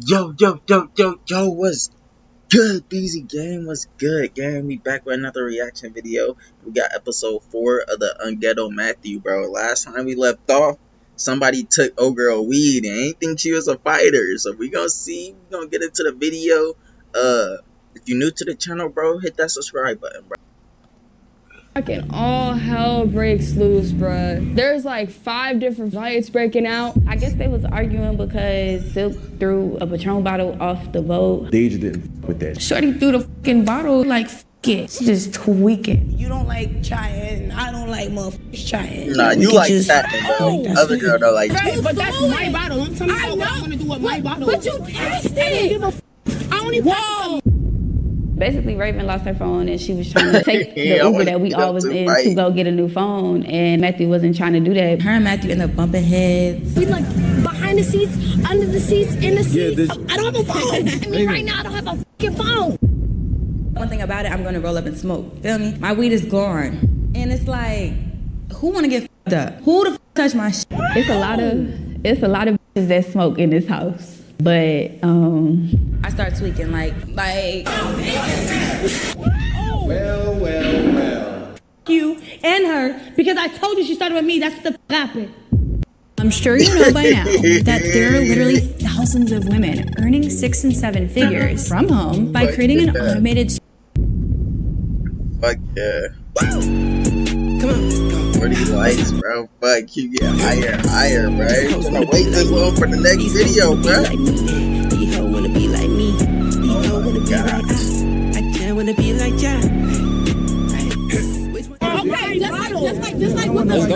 Yo, what's good, BZ Gang? What's good, gang? We back with another reaction video. We got episode 4 of the Unghetto Mathieu, bro. Last time we left off, somebody took old girl weed and ain't think she was a fighter. So we gonna see, we gonna get into the video. If you're new to the channel, bro, hit that subscribe button, bro. Fucking all hell breaks loose, bruh. There's like 5 different fights breaking out. I guess they was arguing because Silk threw a Patron bottle off the boat. Deja didn't f with that. Shorty threw the fucking bottle like f it. She just tweaking. You don't like Cheyenne, I don't like motherfuckers Cheyenne. Nah, you like that, bro. Like Other girl don't like right, that. but that's my bottle. Don't tell me what I want to do with my bottle. But you passed it. I only whoa. Basically, Raven lost her phone and she was trying to take the Uber that we all was in to go get a new phone, and Matthew wasn't trying to do that. Her and Matthew ended up bumping heads. We like behind the seats, under the seats, in the seats. Yeah, I don't have a phone. I mean, right now I don't have a fucking phone. One thing about it, I'm gonna roll up and smoke. Feel me? My weed is gone, and it's like, who wanna get f***ed up? Who the f touch my shit? It's a lot of bitches that smoke in this house. But I start tweaking like Well. You and her, because I told you she started with me. That's what the f happened. I'm sure you know by now that there are literally thousands of women earning 6 and 7 figures from home by creating an automated. Fuck yeah. Come on, for these likes, bro. Fuck, you get higher and higher, bro. I'm gonna wait this long for the next video, bro. These hoes wanna be like me. These hoes wanna be like I can't wanna be like ya. Okay, just like with the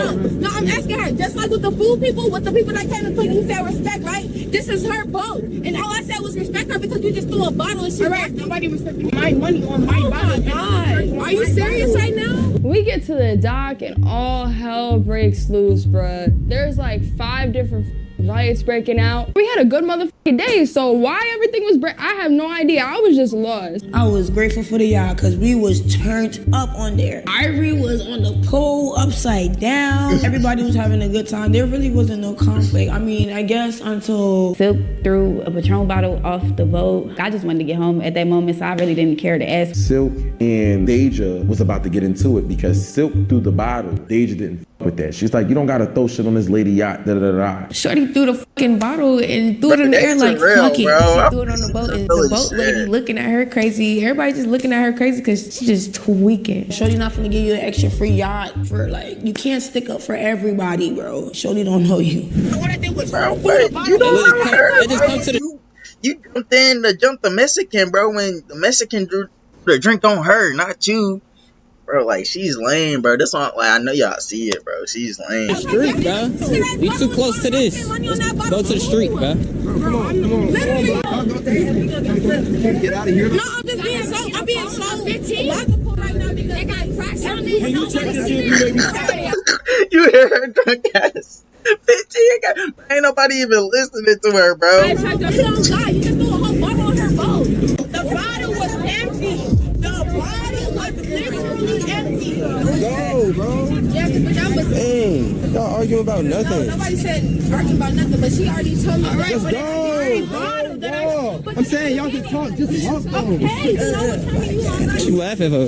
no, I'm asking her, just like with the food people, with the people that came to clean, you said respect, right? This is her boat, and all I said was respect her because you just threw a bottle and shit. All right, nobody respected my money on my bottle. God, are you serious right now? We get to the dock and all hell breaks loose, bruh. There's like 5 different fights breaking out. We had a good motherfucking day, so why everything was I have no idea. I was just lost. I was grateful for the y'all because we was turned up on there. Ivory was on the pole upside down. Everybody was having a good time. There really wasn't no conflict. I mean, I guess until Silk threw a Patron bottle off the boat. I just wanted to get home at that moment, so I really didn't care to ask. Silk and Deja was about to get into it because Silk threw the bottle. Deja didn't f with that. She's like, you don't gotta throw shit on this lady yacht, da da da da. Shorty threw the fucking bottle and threw it in the air like fuck it. She threw it on the boat and the boat lady looking at her crazy. Everybody just looking at her crazy because she just tweaking. Shorty not finna give you an extra free yacht for like, you can't stick up for everybody, bro. Shorty don't know you. What I did was Bro, what? You don't know her, bro. You jumped in to jump the Mexican, bro, when the Mexican drew the drink on her, not you. Bro, like, she's lame, bro. This one, like, I know y'all see it, bro. She's lame. Street, bro. You too close to this. Let's go to the street, bro. Come on. Get out of here. no, I'm being so 15. Right now because they got cracks on me. Can you check to see if you baby? You hear her drunk ass. 15, ain't nobody even listening to her, bro. You don't lie. You just threw a whole bottle on her boat. The bottle was empty. The bottle was literally empty. Go, bro. Yeah, but that was. Dang, y'all arguing about No, nothing. nobody said arguing about nothing, but she already told me. All right, Just but go. bottle that I. I'm saying y'all can talk. Just talk, though. Okay, you know what time you are. What you laughing for?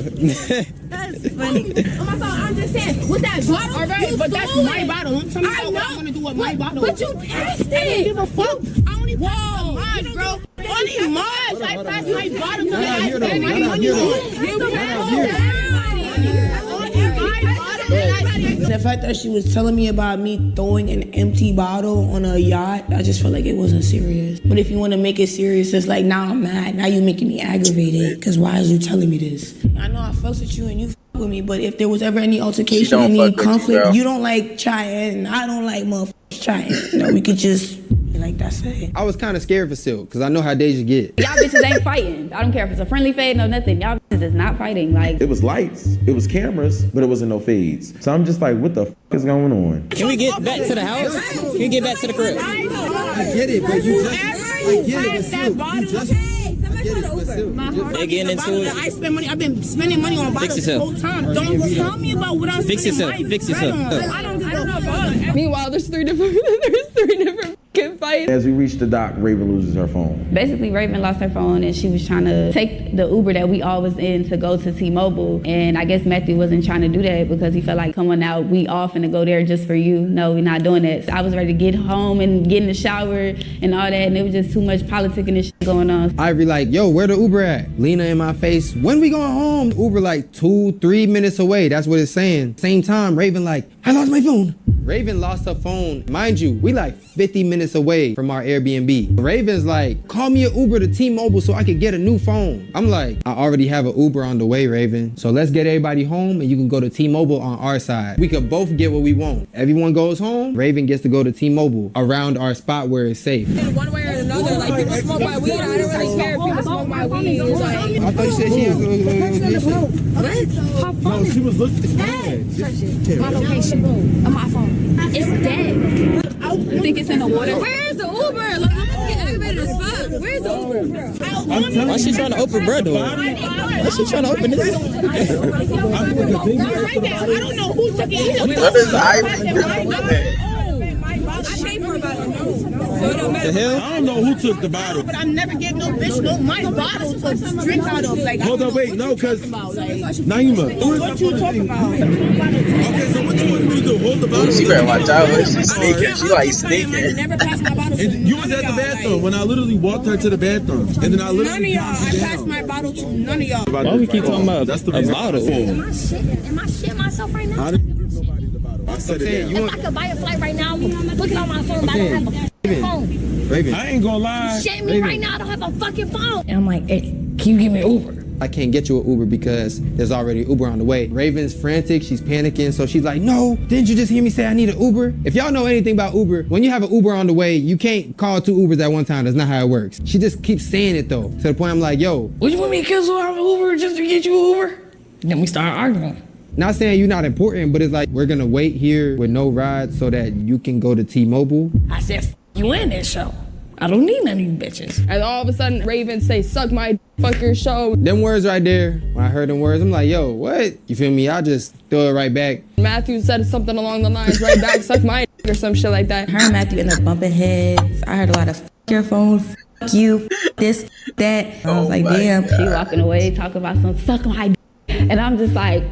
That's funny. Oh my God, I'm just saying, with that bottle. All right, but that's my bottle. Don't tell me what I want to do with my bottle. But you passed it. I don't give a fuck. I only passed the bro. Only Mars. I passed my bottle to the I spent my money on. The fact that she was telling me about me throwing an empty bottle on a yacht, I just felt like it wasn't serious. But if you want to make it serious, it's like, now I'm mad. Now you making me aggravated. Because why is you telling me this? I know I fucks with you and you fuck with me, but if there was ever any altercation, any conflict, you don't like Cheyenne, I don't like motherfuckers Cheyenne. You know, we could just, like, that's it. I was kind of scared for Silk because I know how Deja get. Y'all bitches ain't fighting. I don't care if it's a friendly fade, no nothing. Y'all bitches is not fighting. Like, It was lights, it was cameras, but it wasn't no fades. So I'm just like, what the f is going on? Can we get back to the house? Can we get back to the crib? I get it, but you just. I get it, but you just. They're getting into it. I spend money. I've been spending money on bottles the whole time. Don't tell me about what I'm Fix spending yourself. my Fix bread yourself. on. I don't know about it. Meanwhile, there's three different fights life. As we reach the dock, Raven loses her phone. Basically, Raven lost her phone and she was trying to take the Uber that we all was in to go to T-Mobile. And I guess Matthew wasn't trying to do that because he felt like, come on now, we all finna go there just for you. No, we're not doing that. So I was ready to get home and get in the shower and all that, and it was just too much politicking and shit going on. Ivory like, yo, where the Uber at? Lena in my face, when we going home? Uber like 2-3 minutes away. That's what it's saying. Same time, Raven like, I lost my phone. Raven lost her phone. Mind you, we like 50 minutes away from our Airbnb. Raven's like, call me an Uber to T-Mobile so I could get a new phone. I'm like, I already have an Uber on the way, Raven. So let's get everybody home and you can go to T-Mobile on our side. We could both get what we want. Everyone goes home, Raven gets to go to T-Mobile around our spot where it's safe. One way or another, like people smoke my weed. I don't really care if people smoke my weed. I thought you said she has What? No, she was looking at My location on my phone. It's dead. I think it's in the water. Where's the Uber? Like, I'm gonna get aggravated as fuck. Where's the Uber? Why she trying to open bread door? Why she trying to open this? I don't know who took it. What is Ivory doing with it? I paid for about it. The hell? I don't know who took the bottle. But I never gave no bitch no my bottle to drink out of. Like, Hold on, wait, no, because Naima. what you talking about? Okay, so what you want me to do? Hold the bottle? She better watch out. She's sneaking. She like sneaking. Never passed my bottle to And you was at the bathroom when I literally walked her to the bathroom. And then I none of literally y'all. I passed my bottle to none of y'all. Why we keep talking about That's the a reason. bottle? Am I shit myself right now? I didn't give nobody the bottle. I said it down. If I could buy a flight right now, looking on my phone, but I don't have a phone. Raven, I ain't gonna lie. Shit me right now, I don't have a fucking phone. And I'm like, hey, can you give me an Uber? I can't get you an Uber because there's already Uber on the way. Raven's frantic, she's panicking, so she's like, no, didn't you just hear me say I need an Uber? If y'all know anything about Uber, when you have an Uber on the way, you can't call 2 Ubers at one time. That's not how it works. She just keeps saying it though, to the point I'm like, yo, Would you want me to cancel our Uber just to get you an Uber? Then we start arguing. not saying you're not important, but it's like, we're gonna wait here with no ride so that you can go to T-Mobile. I said, F you in this show. I don't need none of you bitches. And all of a sudden, Raven say, suck my fuck your show. Them words right there, when I heard them words, I'm like, yo, what? You feel me? I just throw it right back. Matthew said something along the lines, right back, suck my or some shit like that. Her and Matthew ended up bumping heads. I heard a lot of your phone, you, this, that. I was like, damn. She walking away talking about some suck my and I'm just like,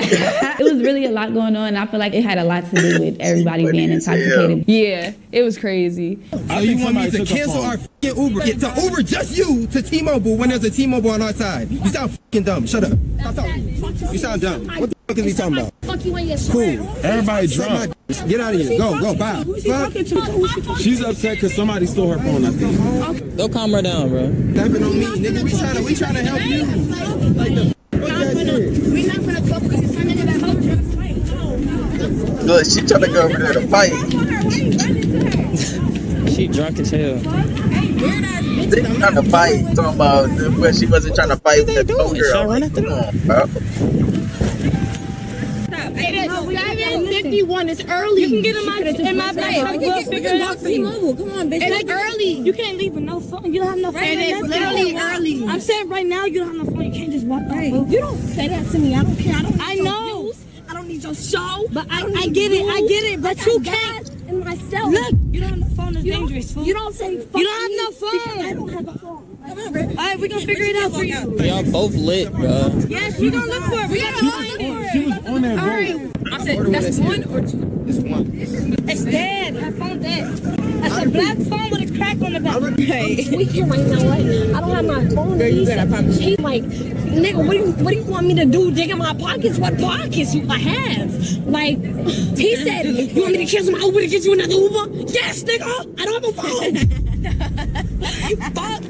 it was really a lot going on, and I feel like it had a lot to do with everybody being intoxicated. Yeah, it was crazy. You want me to cancel our f***ing Uber? Get to Uber just you to T-Mobile when there's a T-Mobile on our side. You sound f***ing dumb. Shut up. Stop talking. You sound dumb. What the fuck is he talking about? Fuck you and your Cool. Everybody drunk. Get out of here. Go, bye. She's upset because somebody stole her phone, I think. Go calm her down, bro. Tapping on me, nigga. We trying to help you. Like the We not gonna talk because it's turning into that whole Look, she trying to go over there to fight. She drunk as hell. They trying to fight. Talking about when she wasn't trying to fight with the phone girl. Come on, bro. 7:51. It's early. You can get in my bag. We'll figure it out for you. Come on, bitch. It's early. You can't leave with no phone. You don't have no phone. And it's literally early. I'm saying right now you don't have no phone. You can't just walk away. You don't say that to me. I don't care. I know. I don't need your show. But I get it. I get it. But you can't. And myself. Look, you don't have no phone. It's dangerous. Fool. You don't say fuck You don't have no phone. I don't have a phone. All right, we're gonna figure it out for you. Y'all both lit, bro. Yes, we're gonna look for it. We gotta look for it. She was on that road. I said, that's one or two? It's one. It's dead. Her phone dead. That's a black phone with a crack on the back. We here right now. What? I don't have my phone. He's like, nigga, what do you want me to do? Dig in my pockets? What pockets I have? Like, he said, you want me to cancel my Uber to get you another Uber? Yes, nigga. I don't have a phone. Fuck.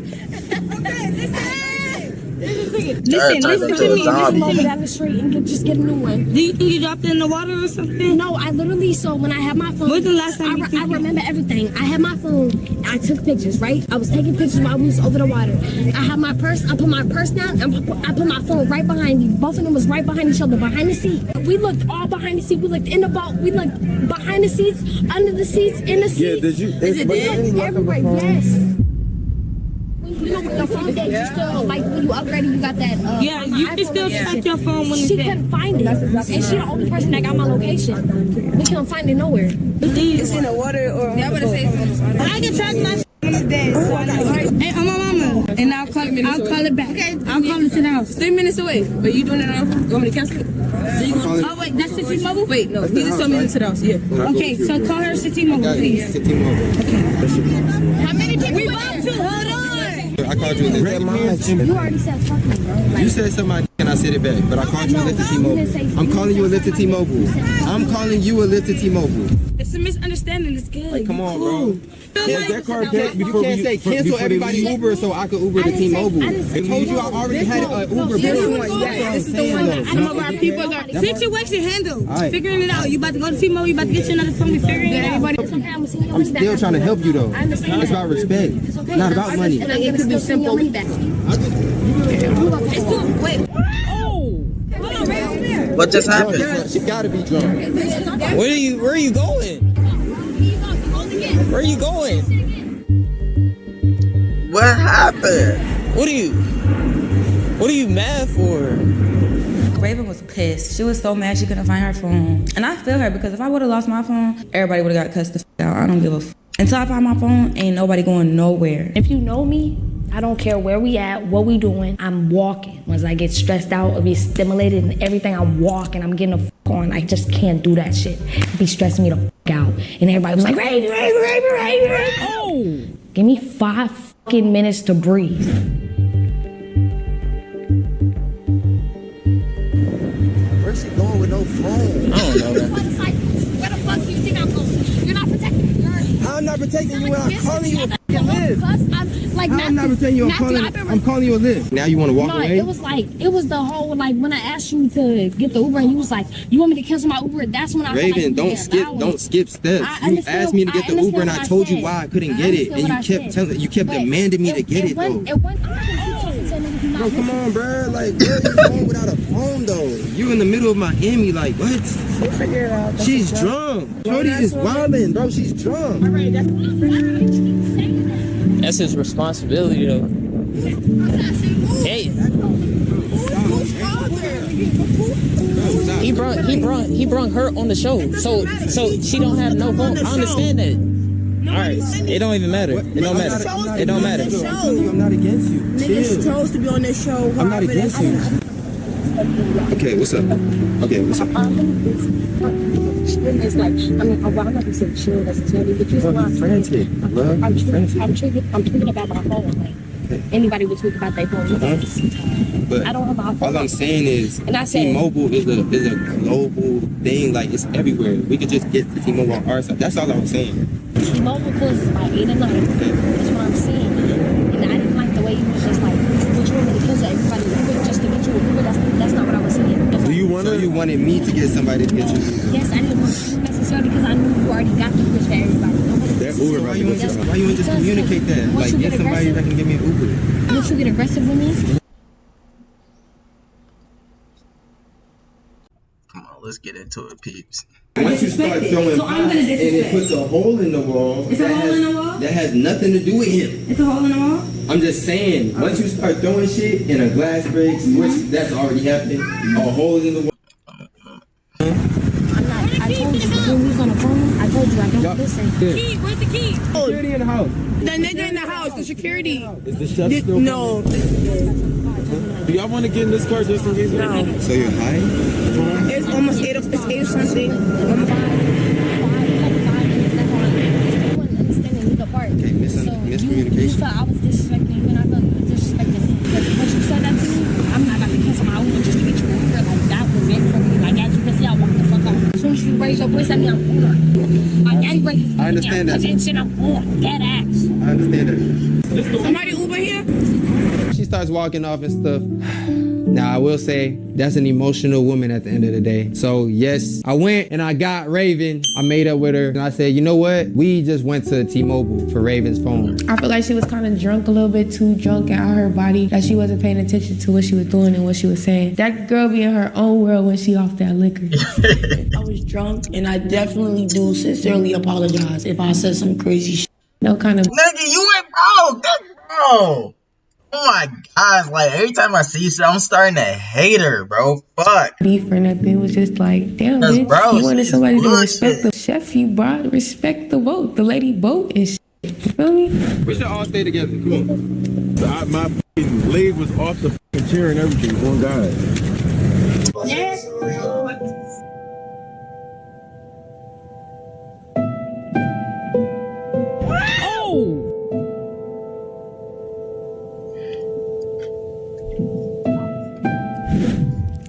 Listen to me. Listen over down the street and just get a new one. Do you think you dropped it in the water or something? No, I literally, so when I had my phone, When's the last time you I remember everything. I had my phone, I took pictures, right? I was taking pictures while we was over the water. I had my purse, I put my purse down, and I put my phone right behind me. Both of them was right behind each other, behind the seat. We looked all behind the seat. We looked in the boat. We looked behind the seats, under the seats, in the seats. Yeah, did you? Is it everywhere? Yes. You know what the phone that you still, like, when you upgraded, you got that, Yeah, you can still check your phone when it's she dead. couldn't find it. And she the only person that got my location. We couldn't find it nowhere. It's in the water or on the boat. I can check my shit when it's dead. So I know. Hey, I'm my mama. And I'll call it back. Okay. I'll call it to the house. 3 minutes away. But you doing it now? You want me to cancel it? So you gonna... Oh, wait, that's City Mobile? Wait, no. You just told me to the house. Yeah. Okay, so call her City Mobile, please. City Mobile. How many people We about to, hold on. I called you a lift. You already said fuck me, bro. You said something and I said it back, but I called you a lift to T-Mobile. I'm calling you a lift to T-Mobile. I'm calling you a lift to T-Mobile. It's a misunderstanding. It's good. Like, come on, bro. Is that car dead You before can't say cancel everybody Uber so I could Uber to T-Mobile. I told you I already had an Uber. This is the one. Some of our people are situation handled. Right. Figuring it out. You about to go to T-Mobile. You about to get you another phone. We figuring it out. I'm still trying to help you though. It's about respect. It's not about money. It could be simple. Wait. What just happened? She gotta be drunk. Where are you going? Where are you going? What happened? What are you mad for? Raven was pissed. She was so mad she couldn't find her phone. And I feel her because if I would have lost my phone, everybody would have got cussed the out. I don't give a f. Until I find my phone, ain't nobody going nowhere. If you know me, I don't care where we at, what we doing, I'm walking. Once I get stressed out or be stimulated and everything, I'm walking, I'm getting the f on. I just can't do that shit. It be stressing me the f out. And everybody was like, Raven. Oh! Give me 5 fucking minutes to breathe. Where's she going with no phone? I don't know that. Where the fuck do you think I'm going? You're not protecting me. I'm not protecting you when I'm calling you a fucking lift. I'm not protecting you. I'm calling you a lift. Now you want to walk away? It was the whole, like, when I asked you to get the Uber and you was like, you want me to cancel my Uber? That's when I Raven, don't skip steps. You asked me to get the Uber and I told you why I couldn't get it. And you kept demanding me to get it though. Bro, come on, bro. Like, where are you going without a phone though? You in the middle of Miami, like, what? She's drunk. Shorty is wildin', bro. She's drunk. That's his responsibility though. Hey. He brought her on the show. So she don't have no phone. I understand that. Alright, it don't even matter. It don't matter. It don't matter. I'm not against you. Niggas chose to be on this show. I'm not against you. Okay, what's up? Okay, what's up? It's like, I'm not gonna say chill necessarily, but just I'm frantic. Love, I'm frantic. tweeting about my phone. Like, anybody would tweet about their phone. But I don't have my phone. all I'm saying is, And I said- T-Mobile is a global thing. Like, it's everywhere. We could just get to T-Mobile on our side. That's all I'm saying. T-Mobile closes by 8 at night. That's what I'm saying. And I didn't like the way you was just like, what you want me to cancel everybody Uber just to get you a Uber? That's not what I was saying. Do you want? So you wanted me to get somebody to get you? Yes, I didn't want you necessarily because I knew you already got the Ubers for everybody. That Uber, why you wouldn't just communicate that? Like, get somebody that can give me an Uber. Once you get aggressive with me? Come on, let's get into it, peeps. Once you start throwing So I'm gonna and it disrespect. puts a hole in the wall. It's a hole in the wall? That has nothing to do with him. It's a hole in the wall? I'm just saying, once you start throwing shit and a glass breaks, which that's already happening, a hole is in the wall. I told you, when we was on the phone, I told you I don't listen. Key, where's the key? Security in the house. The nigga in the house, the security. Is the chef still No. Do y'all want to get in this car just in case? No. So you're high? It's almost 8 or something. Okay, miscommunication. You thought I was disrespecting you and I thought you were disrespecting me. Because once you said that to me, I'm not about to cancel my Uber just to get you a Uber. Like, that was it for me. Like, as you can see, I walked the fuck off. As soon as you raise your voice at me, I'm on. Like, as you raise your voice I understand that. shit, I'm on. Dead ass. I understand that. Somebody Uber here? She starts walking off and stuff. Now, I will say, that's an emotional woman at the end of the day. So, yes, I went and I got Raven. I made up with her. And I said, you know what? We just went to T-Mobile for Raven's phone. I feel like she was kind of drunk, a little bit too drunk out her body, that she wasn't paying attention to what she was doing and what she was saying. That girl be in her own world when she off that liquor. I was drunk, and I definitely do sincerely apologize if I said some crazy shit. No kind of... Nigga, you went wrong. That's wrong. Oh my gosh, like every time I see shit, I'm starting to hate her, bro. Fuck. Beef or nothing. It was just like, damn, Cause, bitch. bro, You wanted she's somebody to respect bullshit. the chef you brought. Respect the vote. The lady vote is shit. You feel me? We should all stay together. Come on. My leg was off the chair and everything. Oh God.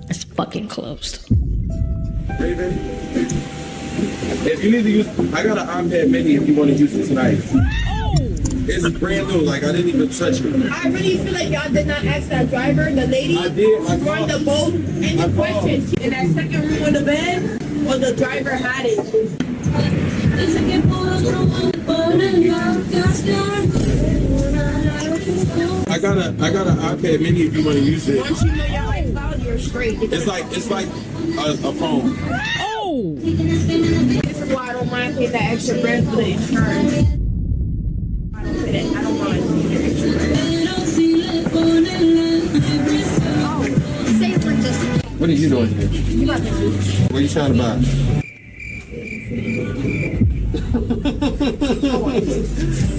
It's fucking closed. Raven, if you need to use, I got an iPad mini if you want to use it tonight. It's brand new, like I didn't even touch it. I really feel like y'all did not ask that driver, the lady I did. who run the boat, any questions. In that second room in the bed, or the driver had it. I got an iPad mini if you want to use it. Once you know your lifestyle, you're straight. It's like a phone. This is why I don't mind paying that extra bread for the insurance. I don't pay that. I don't mind. Oh, say for just. What are you doing here? You got this. What are you trying to buy?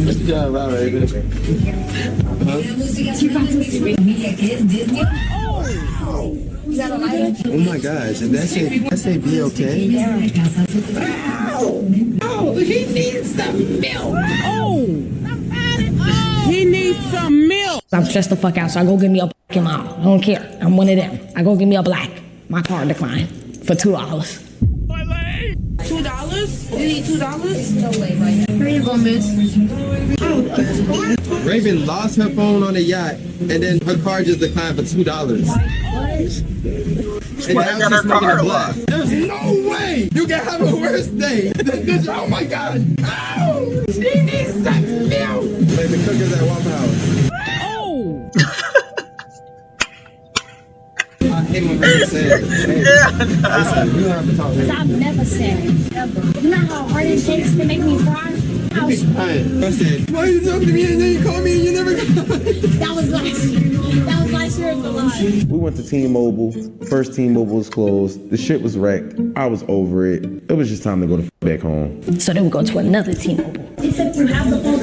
What you trying to buy, Raven? You got a lighter? Oh my gosh, and that say be okay? Oh, he needs some milk. He needs some milk. I'm stressed the fuck out, so I go get me a fucking mile. I don't care. I'm one of them. I go get me a black. My card declined for $2. $2? You need $2? No way, right? Here you go, miss. Raven lost her phone on the yacht, and then her card just declined for $2. And now she's making a bluff. There's no way you can have a worse day than this. Oh my God! Ow! She needs some milk. Like the cookers at Waffle House. I hate when Raven says, "Hey, listen, you don't have to talk to me." I've never said it, ever. You know how hard it takes to make me cry? I said, "Why are you talking to me and then you call me and you never got?" That was last year. That was last year of the life. We went to T-Mobile. First T-Mobile was closed. The shit was wrecked. I was over it. It was just time to go to back home. So then we go to another T-Mobile. Except you have the phone.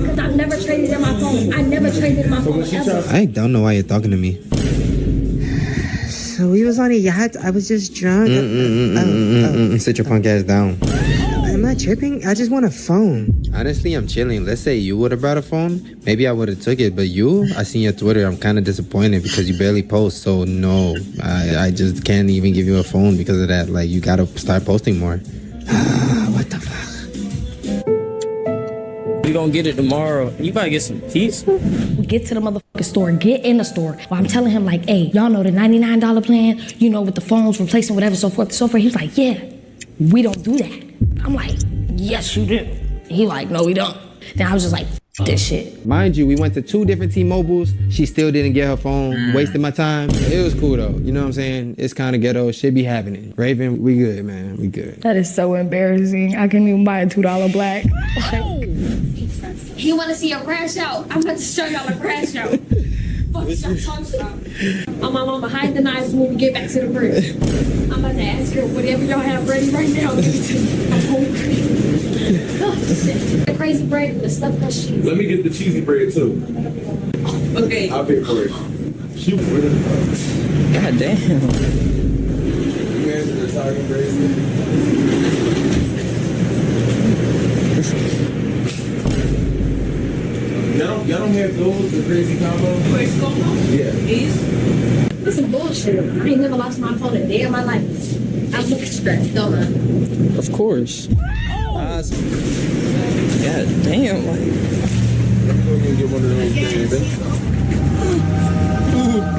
Because I've never traded in my phone. I never traded in my phone ever. I don't know why you're talking to me. So we was on a yacht. I was just drunk. Sit your punk ass down. I'm not tripping. I just want a phone. Honestly, I'm chilling. Let's say you would have brought a phone. Maybe I would have took it. But you, I seen your Twitter. I'm kind of disappointed because you barely post. So no, I just can't even give you a phone because of that. Like, you got to start posting more. What the fuck? You gonna get it tomorrow. You gotta get some peace. We get to the motherfucking store, get in the store. While I'm telling him like, hey, y'all know the $99 plan, you know, with the phones, replacing whatever, so forth and so forth. He was like, yeah, we don't do that. I'm like, yes, you do. He like, no, we don't. Then I was just like, this shit. Mind you, we went to 2 different T-Mobiles. She still didn't get her phone. Wasted my time. It was cool though. You know what I'm saying? It's kind of ghetto. Shit be happening. Raven, we good, man. We good. That is so embarrassing. I couldn't even buy a $2 black. You want to see a crash out? I'm about to show y'all a crash out. Fuck y'all talking about. I'm on behind the knives when we get back to the bridge. I'm about to ask her whatever y'all have ready right now. I'm hungry. Oh, shit. The crazy bread and the stuff that she. Let me get the cheesy bread too. Okay. I'll pay for it. She God damn. You guys are talking crazy. Y'all don't have those, the crazy combo? Crazy combo? Yeah. These? This is bullshit. I ain't never lost my phone a day in my life. I look stressed, don't I? Of course. God damn. Like. I'm going to get one of those, baby.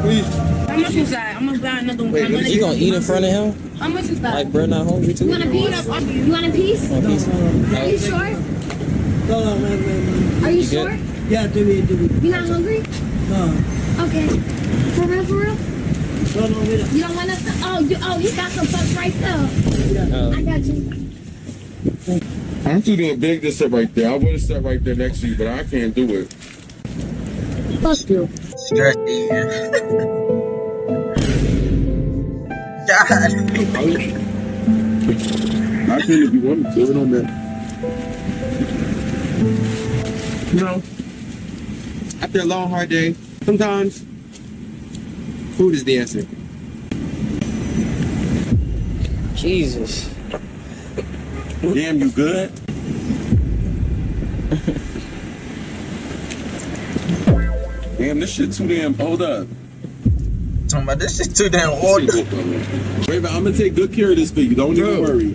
Please. How much is that? I'm gonna buy another one. Wait, you gonna eat in front of him? How much is that? Like, bro, not hungry too? You want a piece? You want a piece? Are you sure? Are you sure? Yeah, do it. You not hungry? No. Okay. For real, for real? No, wait up. You don't want nothing? Oh, you got some fucks right there. I got you. I'm too damn big to sit right there. I would have sat right there next to you, but I can't do it. Fuck you. Stress eating. God. I can if you want to. It don't matter. You know, after a long, hard day, sometimes food is the answer. Jesus. Damn, you good? Damn, this shit too damn. Hold up. Talking about this shit too damn old. Raven, I'm gonna take good care of this for you. Don't even worry.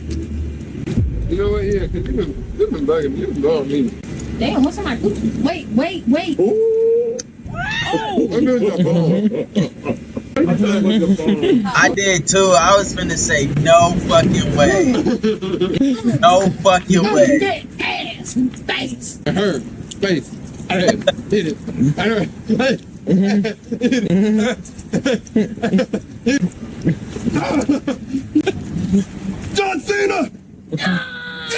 You know what? Yeah, because you've been bugging me. You've been blowing me. Damn, what's on my coochie? Wait. Ooh. I did too. I was finna say no fucking way. No fucking way. Get ass, face. I heard. Face. I heard. Hit it. I heard. John Cena!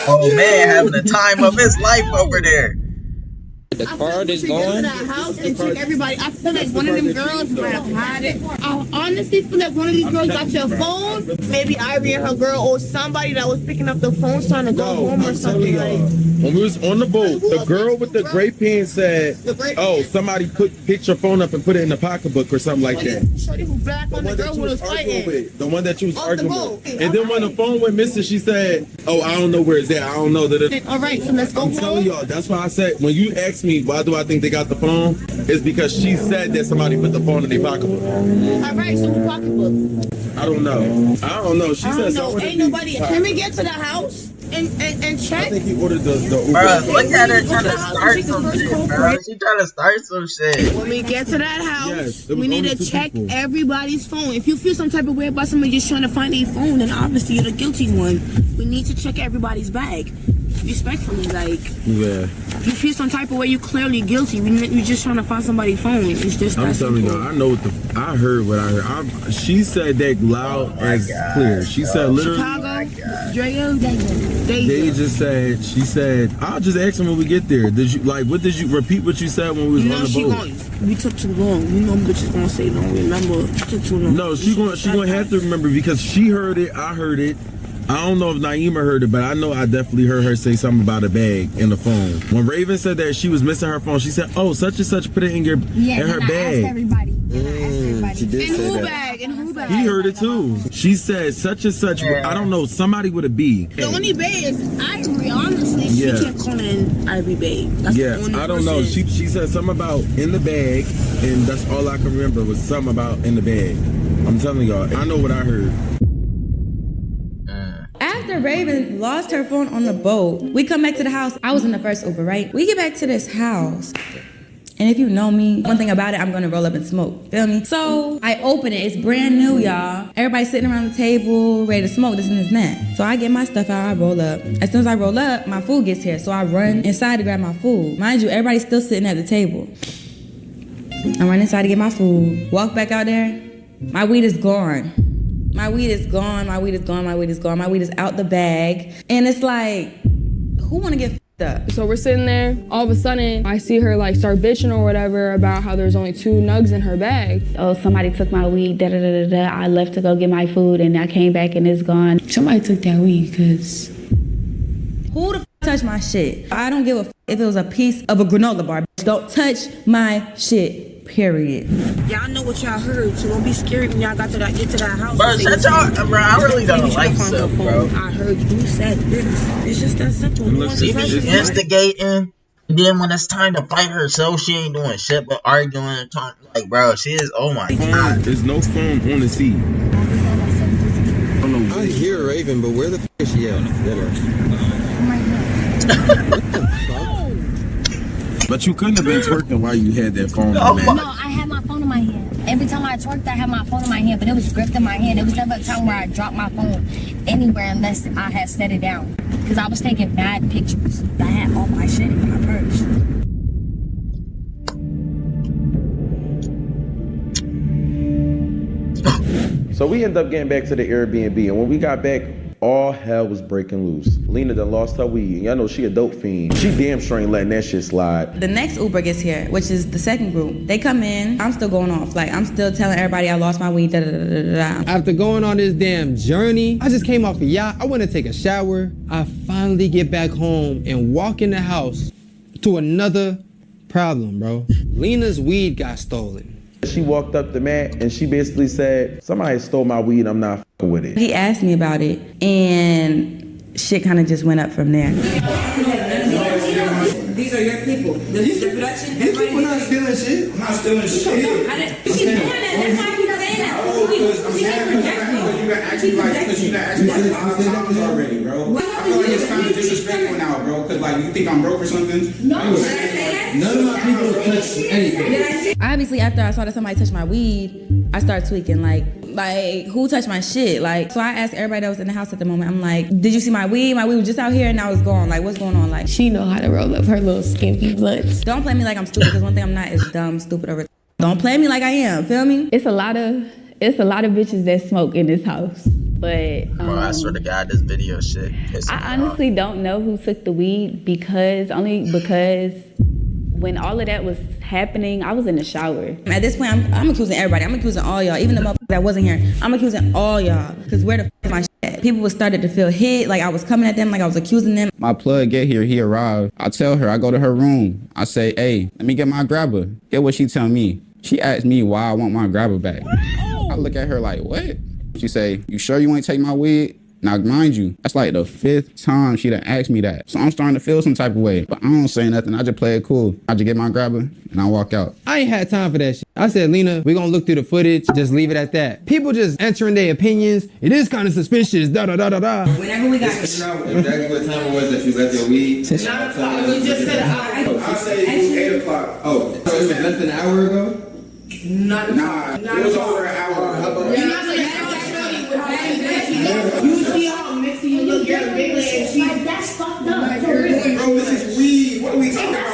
Oh man, having the time of his life over there. The card is going. That house and check everybody. I feel like one of them girls might have had it. I honestly feel like one of these girls got your phone. Maybe Ivy and her girl or somebody that was picking up the phone trying to go home or something. Like, when we was on the boat, the girl with the gray pants said, "Oh, somebody picked your phone up and put it in the pocketbook or something like that." Shorty who back on the girl who was fighting. The one that you was Off the arguing boat. with. And then when the phone went missing, she said, "Oh, I don't know where it's at. I don't know that." All right, so let's go I'm home. telling y'all, that's why I said when you asked me why do I think they got the phone, it's because she said that somebody put the phone in their pocketbook. All right, so who pocketbook? I don't know. She I said don't know. someone. Ain't nobody. Can we get to the house and check? I think he ordered the Uber. Bro, look at her trying to start some shit, bro. She trying to start some shit. When we get to that house, Yes, it was we need only to two check people. everybody's phone. If you feel some type of way about somebody just trying to find a phone, then obviously you're the guilty one. We need to check everybody's bag. Respectfully, like, Yeah. if you feel some type of way, you're clearly guilty. We're just trying to find somebody's phone. It's just I'm that telling simple. y'all, I know I heard what I heard. She said that loud as clear. She said literally. Chicago, Drea, They just said, she said, I'll just ask them when we get there. Did you, repeat what you said when we was You know on the she boat? we took too long. You know bitches gonna say don't remember. It took too long. No, she gonna have to remember because she heard it, I heard it. I don't know if Naima heard it, but I know I definitely heard her say something about a bag and the phone. When Raven said that she was missing her phone, she said, "Oh, such and such put it in her bag." Everybody. She did In who bag? In who bag? He heard it too. She said such and such. I don't know, somebody with a B. The only babe is Ivory. Honestly, Yeah. she kept calling Ivory babe. That's Yeah, the only I don't know. person. She said something about in the bag, and that's all I can remember was something about in the bag. I'm telling y'all, I know what I heard. After Raven lost her phone on the boat, we come back to the house. I was in the first Uber, right? We get back to this house. And if you know me, one thing about it, I'm gonna roll up and smoke. Feel me? So I open it. It's brand new, y'all. Everybody sitting around the table, ready to smoke, this and this and that. So I get my stuff out, I roll up. As soon as I roll up, my food gets here. So I run inside to grab my food. Mind you, everybody's still sitting at the table. I run inside to get my food. Walk back out there. My weed is gone. My weed is gone, my weed is gone, my weed is gone, my weed is out the bag. And it's like, who wanna get f***ed up? So we're sitting there, all of a sudden, I see her like start bitching or whatever about how there's only 2 nugs in her bag. Oh, somebody took my weed, da-da-da-da-da. I left to go get my food and I came back and it's gone. Somebody took that weed, cause Who the f*** touched my shit? I don't give a f*** if it was a piece of a granola bar. Don't touch my shit, period. Y'all know what y'all heard, so don't be scared when y'all get to that house. Bro, shut y'all, bro. I really don't like stuff, bro. I heard you said this. It's just that simple. She be instigating, and then when it's time to fight herself, she ain't doing shit but arguing and talking. Like, bro, she is. Oh my god. There's no phone on the seat. I hear Raven, but where the f is she at? But you couldn't have been twerking while you had that phone. No, I had my phone in my hand. Every time I twerked, I had my phone in my hand, but it was gripped in my hand. It was never a time where I dropped my phone anywhere unless I had set it down. Because I was taking bad pictures. I had all my shit in my purse. So we ended up getting back to the Airbnb, and when we got back, all hell was breaking loose. Lena done lost her weed, and y'all know she a dope fiend. She damn sure ain't letting that shit slide. The next Uber gets here, which is the second group. They come in, I'm still going off. Like, I'm still telling everybody I lost my weed, After going on this damn journey, I just came off a yacht. I went to take a shower. I finally get back home and walk in the house to another problem, bro. Lena's weed got stolen. She walked up to Matt and she basically said, somebody stole my weed, I'm not fucking with it. He asked me about it, and shit kind of just went up from there. These are your people. The production. These people not stealing shit. I'm not stealing shit. You keep doing that. That's why I keep saying that. She keep projecting. You got actually like, because you got actually like 5 times already, bro. I feel like it's kind of disrespectful now, bro. Because like you think I'm broke or something. No. None of my people touch anything. Obviously, after I saw that somebody touched my weed, I started tweaking. Like who touched my shit? Like, so I asked everybody that was in the house at the moment. I'm like, did you see my weed? My weed was just out here and now it's gone. Like, what's going on? Like, She know how to roll up her little skimpy blunts. don't play me like I'm stupid. Because one thing I'm not is dumb, stupid, or don't play me like I am. Feel me? It's a lot of bitches that smoke in this house. But Bro, I swear to God, this video shit. I honestly don't know who took the weed because when all of that was happening, I was in the shower. At this point, I'm accusing everybody. I'm accusing all y'all, even the motherfuckers that wasn't here. I'm accusing all y'all. Because where the f is my shit at? People was started to feel hit, like I was coming at them, like I was accusing them. My plug get here, he arrived. I tell her, I go to her room. I say, hey, let me get my grabber. Get what she tell me. She asked me why I want my grabber back. I look at her like, what? She say, you sure you ain't take my weed? Now, mind you, that's like the 5th time she done asked me that. So I'm starting to feel some type of way. But I don't say nothing. I just play it cool. I just get my grabber and I walk out. I ain't had time for that shit. I said, Lena, we gonna look through the footage. Just leave it at that. People just entering their opinions. It is kind of suspicious. Da da da da da. Whenever we got here. Exactly what time it was that you left your weed? 9 o'clock. We just said I'll say it was 8 o'clock. Oh, so it was less than an hour ago? Nah, it was over an hour. You see how messy you look at Bailey and she Like, that's fucked up. Bro, this is weed. What are we talking about?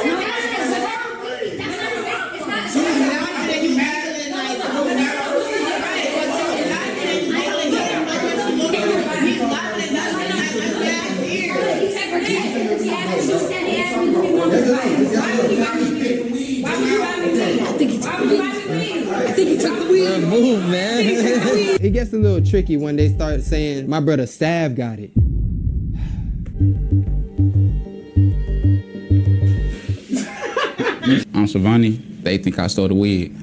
I think he took the weed. Move, man. It gets a little tricky when they start saying, my brother Sav got it. I'm Savani. They think I stole the weed.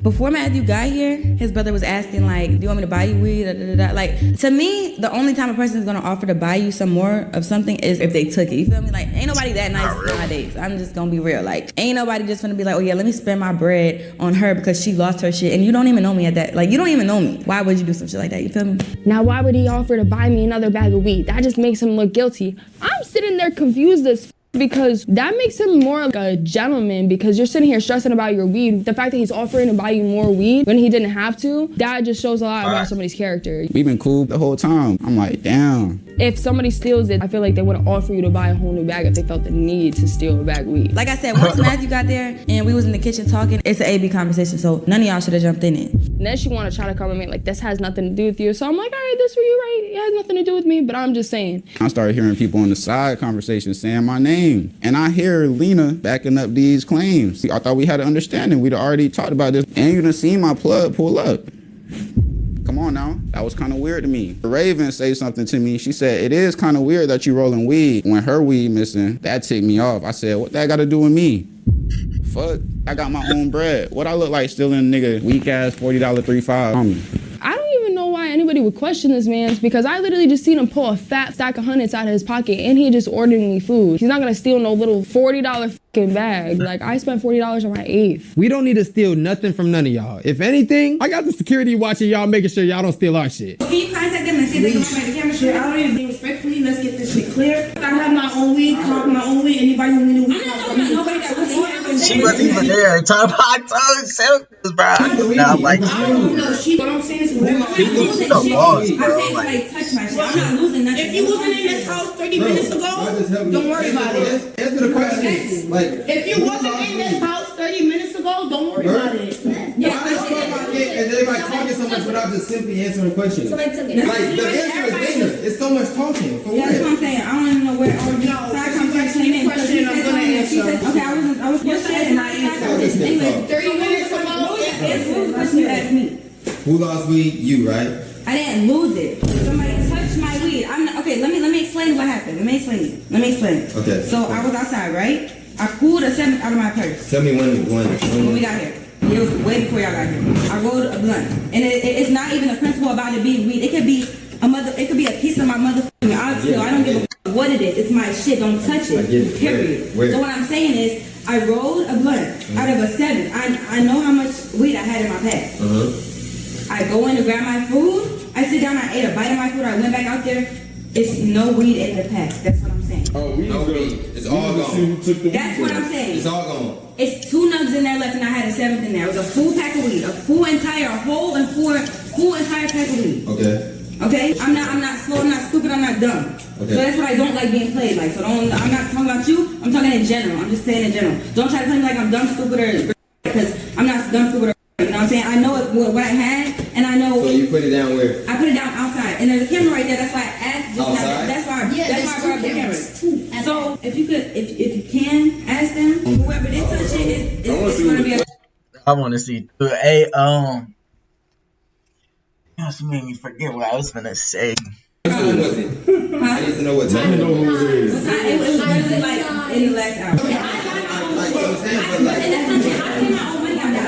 Before Matthew got here, his brother was asking, like, do you want me to buy you weed? Da, da, da, da. Like, to me, the only time a person is gonna offer to buy you some more of something is if they took it. You feel me? Like, ain't nobody that nice nowadays. I'm just gonna be real. Like, ain't nobody just gonna be like, oh yeah, let me spend my bread on her because she lost her shit. And you don't even know me at that. Like, you don't even know me. Why would you do some shit like that? You feel me? Now, why would he offer to buy me another bag of weed? That just makes him look guilty. I'm sitting there confused as because that makes him more like a gentleman because you're sitting here stressing about your weed. The fact that he's offering to buy you more weed when he didn't have to, that just shows a lot about somebody's character. We've been cool the whole time. I'm like, damn. If somebody steals it, I feel like they wouldn't offer you to buy a whole new bag if they felt the need to steal a bag of weed. Like I said, once Matthew got there and we was in the kitchen talking, it's an A-B conversation, so none of y'all should have jumped in it. And then she want to try to come at me like, this has nothing to do with you. So I'm like, all right, this for you, right? It has nothing to do with me, but I'm just saying. I started hearing people on the side conversation saying my name. And I hear Lena backing up these claims. I thought we had an understanding. We'd already talked about this. And you done seen my plug pull up. Come on now. That was kind of weird to me. Raven said something to me. She said, it is kind of weird that you rolling weed. When her weed missing, that ticked me off. I said, what that got to do with me? Fuck, I got my own bread. What I look like stealing nigga weak ass $40 3.5? I don't even know why anybody would question this man's because I literally just seen him pull a fat stack of hundreds out of his pocket and he just ordered me food. He's not gonna steal no little $40 fucking bag. Like, I spent $40 on my eighth. We don't need to steal nothing from none of y'all. If anything, I got the security watching y'all, making sure y'all don't steal our shit. Can you contact them and see if they can find the camera shit? I don't even think respectfully. Let's get this shit clear. I have my own weed, call my own weed. Anybody who need a weed, nobody that was here. She wasn't even there. Top hot tongue selfies, bro. I do not like I don't know. What I'm saying is, whoever I'm losing the shit. boss, I'm bro. saying somebody touch my shit. I'm not losing nothing. If you wasn't in this house 30 minutes ago, don't worry about it. Answer the question. Like, if you wasn't in this house 30 minutes ago, don't worry about it. Yeah, and then like talking so much without just simply answering questions. Like the answer is Dana. It's so much talking. For Yeah, that's what I'm saying. I don't even know where all these side conversation came in. Question I'm gonna answer. Okay, I was questioning my answer. Anyway, 30 minutes ago. it's the question you asked me. Who lost weed? You, right? I didn't lose it. Somebody touched my weed. I'm not, okay. Let me explain what happened. Let me explain. Okay. So I was outside, right? I pulled a 7 out of my purse. Tell me when we got here. It was way before y'all got here. I rolled a blunt, and it's not even a principle about it being weed. It could be it could be a piece of my motherfucking oxtail. I don't give a fuck what it is. It's my shit. Don't touch it. Period. So what I'm saying is, I rolled a blunt out of a 7. I know how much weed I had in my pack. I go in to grab my food. I sit down. I ate a bite of my food. I went back out there. It's no weed in the pack. That's what I'm saying. Oh, no weed. It's all gone. That's what I'm saying. It's all gone. It's 2 nugs in there left, and I had a 7th in there. It was a full pack of weed, a full entire pack of weed. Okay. I'm not slow. I'm not stupid. I'm not dumb. Okay. So that's what I don't like being played like. So I'm not talking about you. I'm talking in general. I'm just saying in general. Don't try to play me like I'm dumb, stupid, or because I'm not dumb, stupid, or you know what I'm saying. I know what I had, and I know. So you put it down where? I put it down outside, and there's a camera right there. That's why I asked. Outside? That's why I brought the camera. So if you can ask them, whoever they touch it, it's gonna be a. I want to see. Hey, she made me forget what I was gonna say. What time was it? I need to know what time. I know who it is. It was literally like in the last hour. And that's not saying I pay my own money on that.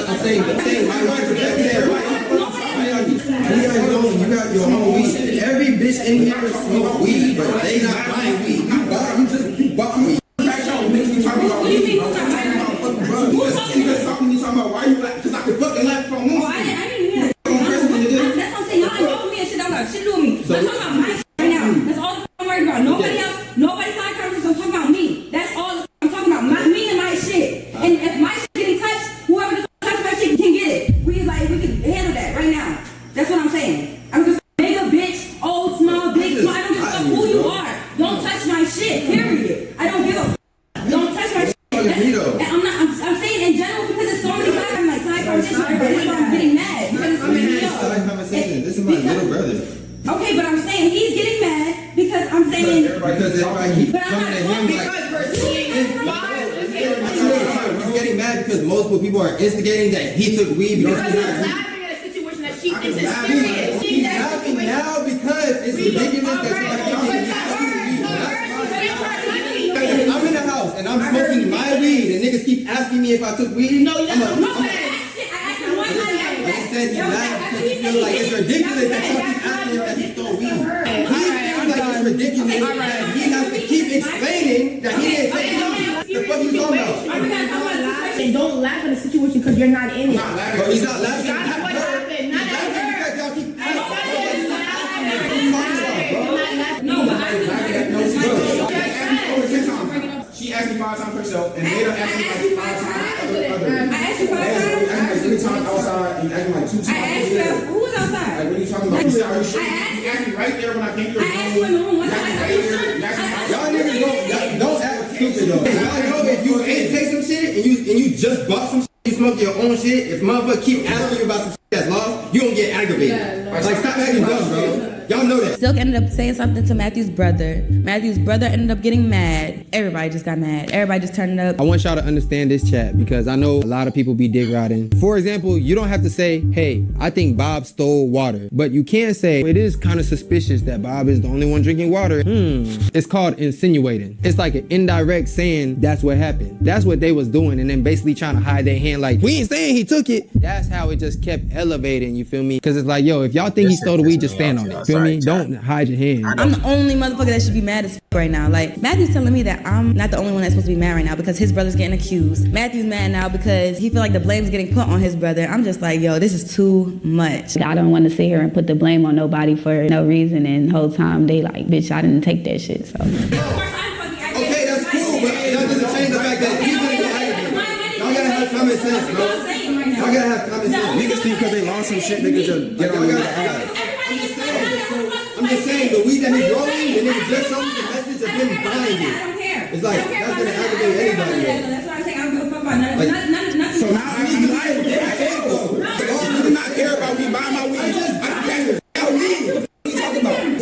I'm saying my wife is there, right? You guys know you got your own weed. Every bitch in here smoke weed, but they not buying weed. You bought weed. What do you mean? You talking about why you like? Because I could fucking laugh from one. I didn't hear that. That's what I'm saying. Y'all involve me and shit. Don't got shit to do with me. I'm talking about my shit right now. That's all I'm worried about. Nobody else, nobody's side conversation. I'm talking about me. That's all I'm talking about. Me and my shit. And if my shit getting touched, whoever the fuck touched my shit can get it. We can handle that right now. That's what I'm saying. I'm just nigga, bitch, old, small, big, small. I don't give a fuck who you are. Don't touch my shit. Period. I don't give a fuck. Don't touch my shit. I'm saying in general because there's so many times I'm like side conversation. Everybody's getting mad because it's something else. Side conversation. This is my little brother. Okay, but I'm saying he's getting mad because I'm saying. Because everybody keeps But I'm coming at him not like. We're seeing We're getting mad because multiple people are instigating that he took weed because because he's he's not. laughing at a situation that she thinks is serious. He's laughing now because it's ridiculous that I'm in the house and I'm smoking my weed and niggas keep asking me if I took weed. No, you don't know that. I said he laughed because he feels like it's ridiculous that y'all keep asking him that he stole weed. He feels like it's ridiculous that he has to keep explaining that he didn't take weed. The fuck you talking about? And don't laugh at the situation because you're not in it. But he's not laughing. That's what happened. Not at her. Because y'all keep No, but She asked me 5 times herself, and later asked me like 5 times. I asked you 5 times. I asked me 3 times outside, and you asked me like 2 times. I asked you who was outside. Like, what are you talking about? You said, are you sure? You asked me right there when I came to your room. I asked you in the room. What time? Y'all niggas don't act stupid though. Y'all know if you ain't take some shit and you just bought some shit, you smoke your own shit. If motherfucker keep asking you about some shit that's lost, you gonna get aggravated. Like stop acting dumb, bro. Y'all know that. Silk ended up saying something to Matthew's brother. Matthew's brother ended up getting mad. Everybody just got mad. Everybody just turned up. I want y'all to understand this chat because I know a lot of people be dick riding. For example, you don't have to say, hey, I think Bob stole water. But you can say, it is kind of suspicious that Bob is the only one drinking water. It's called insinuating. It's like an indirect saying that's what happened. That's what they was doing and then basically trying to hide their hand like, we ain't saying he took it. That's how it just kept elevating, you feel me? Because it's like, yo, if y'all think he stole the weed, just stand on it. Feel me? Don't hide your hand. I'm the only motherfucker that should be mad as right now. Like, Matthew's telling me that I'm not the only one that's supposed to be mad right now because his brother's getting accused. Matthew's mad now because he feel like the blame's getting put on his brother. I'm just like, yo, this is too much. I don't want to sit here and put the blame on nobody for no reason, and the whole time they like, bitch, I didn't take that shit, so. Okay, that's cool, but that doesn't change the fact that he's gonna get aggravated. Y'all gotta have common sense, bro. Y'all gotta have common sense. Niggas think because they lost some shit, niggas just get on the ass. I'm just saying, the weed that he's rolling, the nigga just showed me the message of him buying it. It's like, that's gonna aggravate anybody. That's why I say I don't give a fuck about nothing. So now I need to lie. You do not care about me buying my weed. I don't care. What you talking about?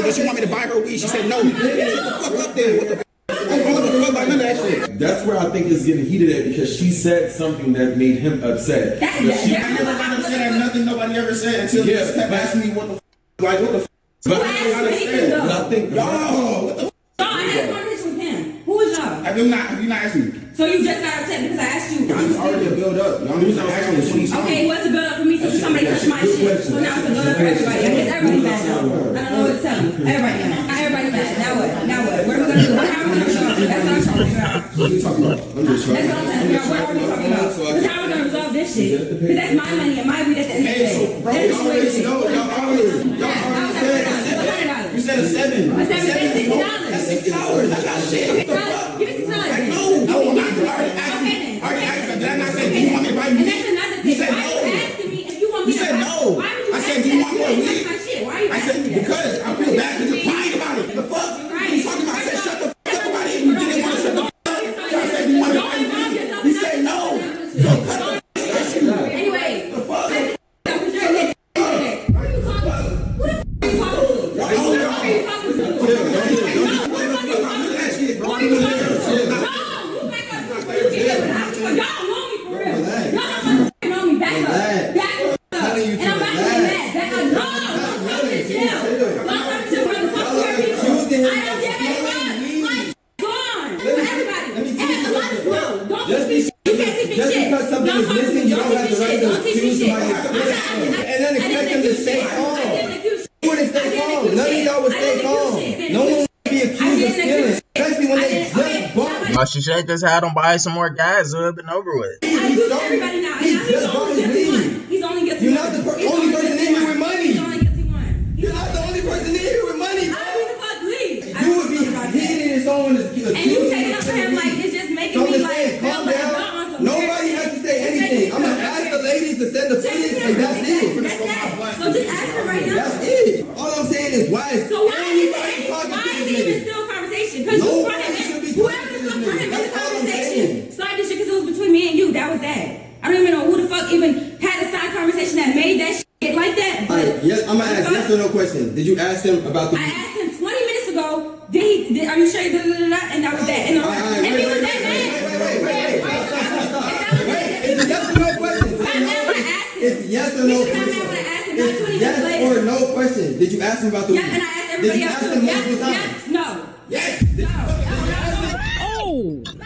does she want me to buy her weed? She said no. Shut the fuck up then. What the I don't give a fuck about none of that shit. That's where I think it's getting heated at because she said something that made him upset. I never got upset at nothing nobody ever said until he just kept asking me what the like what the but I don't understand. But I think y'all, what the Y'all, I had a conversation with him. Who is y'all? Have you not asked me? So you just got upset because I asked you. It's already a build up. Y'all need to ask me what she's Okay, what's a build up for me? So somebody touched my shit. So now it's a build up for everybody. I guess everybody's mad now. I don't know what to tell you. Everybody mad. Everybody's mad. Now what? Now what? What are we gonna do? How are we gonna resolve it? That's what I'm trying to figure out. What are you talking about? I'm just That's what I'm trying to figure out. What are we talking about? Because how are we gonna resolve this shit? Because that's my money and my weed at the end of the day. Bro, y'all already know. Y'all already said. You said a 7. A 7. That's $60. That's not shit. What the fuck? Give me $6. No, I'm not. Did I not say, do you want me to buy And weed? that's another thing. You said Why are you no. asking me if you want me You to said buy? no. Why would you I said, ask do you that? want more You weed? touch my shit. Why are you I said, asking me that? because I feel bad because you're crying about it. The fuck? What are you talking about? I said, shut the fuck up about it. You didn't want to shut the fuck up. So I said, you want to buy weed? You said no. So cut the fuck. Anyway, The fuck? Just because something is missing, you don't have the right to accuse somebody of and then expect them to stay calm. Who would stay calm? None of y'all would stay calm. No one would be accused of stealing, especially when they just bought. Well, she should just had him buy some more gas. It would have been over with. I do everybody now. He just bought his weed. He's only guilty. You're not the only person in here with money. He's only guilty one. You're not the only person in here with money. How do the fuck leave? You would be hitting his own. And you take it up for him like it's just making me like calm down. Nobody has to say anything. I'm gonna ask the ladies to send the footage, and that's it. So just ask her right now. That's it. All I'm saying is why is So why is anybody talking to it this even nigga? still a conversation? Because you brought him in. Whoever the fuck brought him in the conversation started this shit because it was between me and you. That was that. I don't even know who the fuck even had a side conversation that made that shit like that. All right, yes, I'm gonna ask yes or no question. Did you ask him about the? I asked him 20 minutes ago. Are you sure? And that was that. And if he was that mad. It's a yes or no question. It's yes or no question. It's yes or no question. Did you ask him about the? Yeah, and I asked everybody else too. Yes, no. Yes. Oh. I'm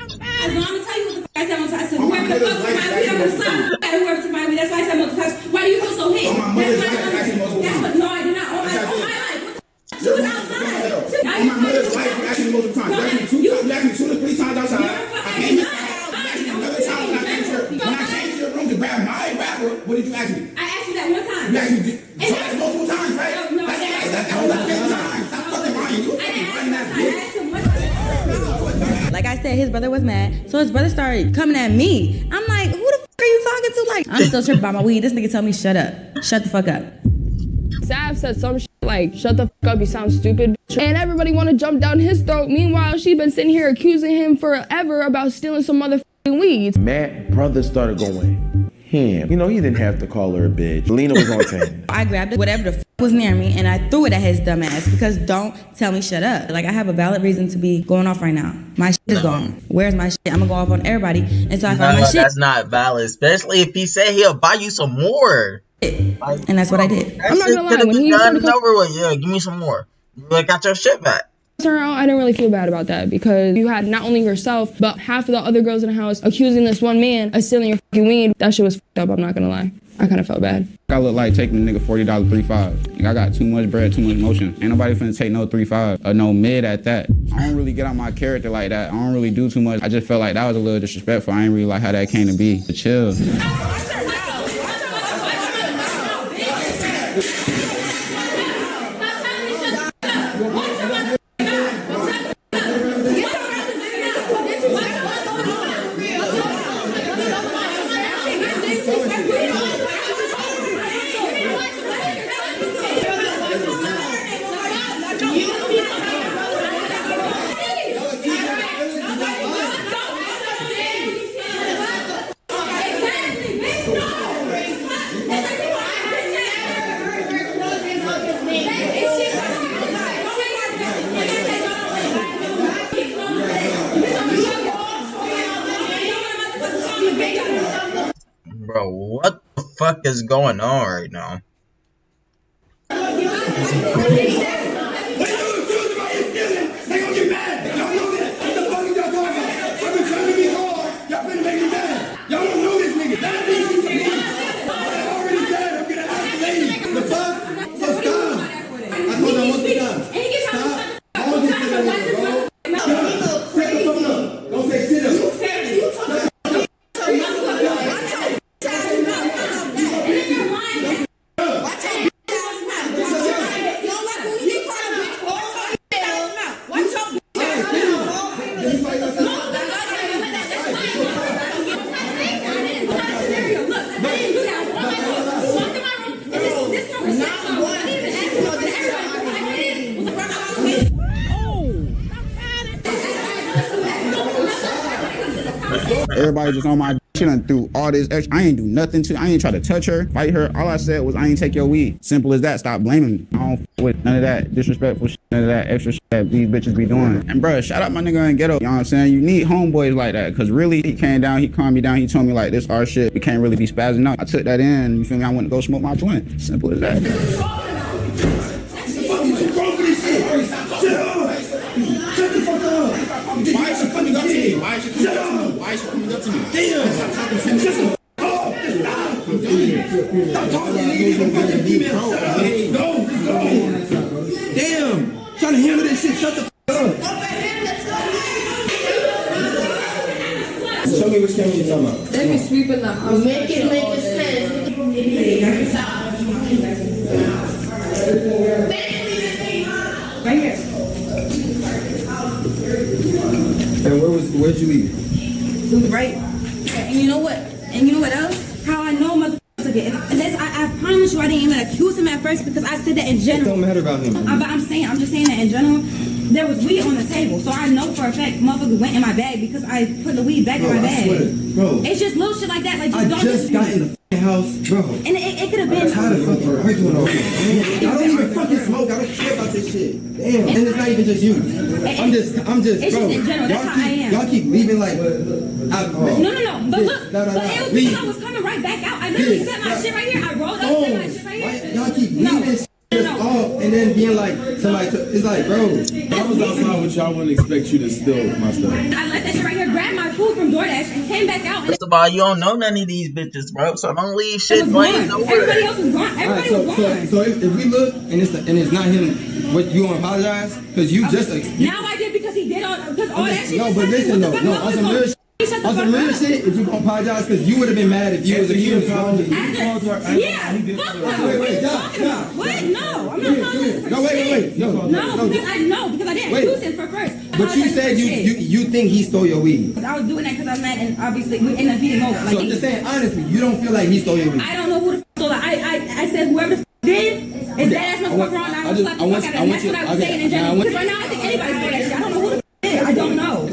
gonna tell you what the fuck I said. I said whoever the fuck took my weed, I'm gonna slap whoever took my weed. That's why I said multiple times. Why do you feel so hit? That's what. No, I did not. Oh my life. She was outside. On my mother's life, you asked me multiple times. You asked me 2 to 3 times outside. I came another time when I came to your room to grab my rapper. What did you ask me? I asked you that one time. You asked me. So that's multiple times, right? No, that was like 10 times. Stop fucking lying. You fucking lying that bitch. Like I said, his brother was mad, so his brother started coming at me. I'm like, who the fuck are you talking to? Like, I'm still tripping about my weed. This nigga tell me, shut up. Shut the fuck up. Sav said some shit like, shut the fuck up, you sound stupid. And everybody want to jump down his throat. Meanwhile, she been sitting here accusing him forever about stealing some motherfucking weeds. Matt brother started going ham. You know, he didn't have to call her a bitch. Lena was on 10. I grabbed whatever the fuck was near me and I threw it at his dumb ass because don't tell me shut up. Like I have a valid reason to be going off right now. My shit is gone. Where's my shit? I'm gonna go off on everybody until I find my shit. That's not valid, especially if he said he'll buy you some more. And that's what I did. I'm not gonna lie, when he started over with, yeah, give me some more. You got your shit back. Her out, I didn't really feel bad about that because you had not only yourself, but half of the other girls in the house accusing this one man of stealing your fucking weed. That shit was fucked up, I'm not gonna lie. I kind of felt bad. I look like taking a nigga $40 3.5. Like I got too much bread, too much motion. Ain't nobody finna take no 3.5 or no mid at that. I don't really get out my character like that. I don't really do too much. I just felt like that was a little disrespectful. I ain't really like how that came to be. But chill. fuck is going on right now? Everybody just on my she done threw all this extra. I ain't do nothing to. I ain't try to touch her, fight her. All I said was I ain't take your weed. Simple as that. Stop blaming me. I don't f with none of that disrespectful shit, none of that extra shit that these bitches be doing. And bruh, shout out my nigga Unghetto. You know what I'm saying? You need homeboys like that. Cause really, he came down, he calmed me down, he told me like this our shit. We can't really be spazzing out. I took that in. You feel me? I went to go smoke my blunt. Simple as that. Why is she coming up to me? Why is she coming up to me? Why is she coming up to me? Damn! Stop talking to me. Stop talking to me. Go! Damn! Trying to handle this shit. Shut the f up. Show me which camera you're talking about. Let me sweep it up. Make it sense. Right here. And where'd you leave? Right. And you know what? And you know what else? How I know motherfuckers took it. I promise you I didn't even accuse him at first because I said that in general. It don't matter about him. But I'm just saying that in general. There was weed on the table, so I know for a fact motherfucker went in my bag because I put the weed back in my bag. Bro. It's just little shit like that. Like I just got in the house, bro. And it could have been. I'm tired of fucking arguing over it. I don't even fucking smoke. I don't care about this shit. Damn. And it's not even just you. I'm just, it's bro. Just in general. That's how I am. Y'all keep leaving like. No. But look, but it was because I was coming right back out. I literally set my shit right here. I rolled up, set my shit right here. Y'all keep leaving shit off and then being like, somebody, it's like, bro. If I was outside with y'all, I wouldn't expect you to steal my stuff. I left that shit right here, grabbed my food from DoorDash, and came back out. First of all, you don't know none of these bitches, bro. So don't leave shit laying nowhere. Everybody else was gone. Everybody was gone. So if we look and it's not him, what you gonna apologize? Because you just now I did because he did all that shit. No, but listen, no, on some real shit. On some real shit, if you gonna apologize, because you would have been mad if you was accused. Yeah, fuck no. Wait, what? No, I'm not calling. No, wait. No, because I didn't accuse him for first. But you said you think he stole your weed. I was doing that because I'm mad, and obviously we ended up beating over. So I'm just saying, honestly, you don't feel like he stole your weed. I don't know who the f stole it. I said whoever the f did is that ass motherfucker wrong. I was slap the fuck out of him. That's what I was saying in general. Because right now I think anybody stole that shit. I don't know who the f did. I don't know.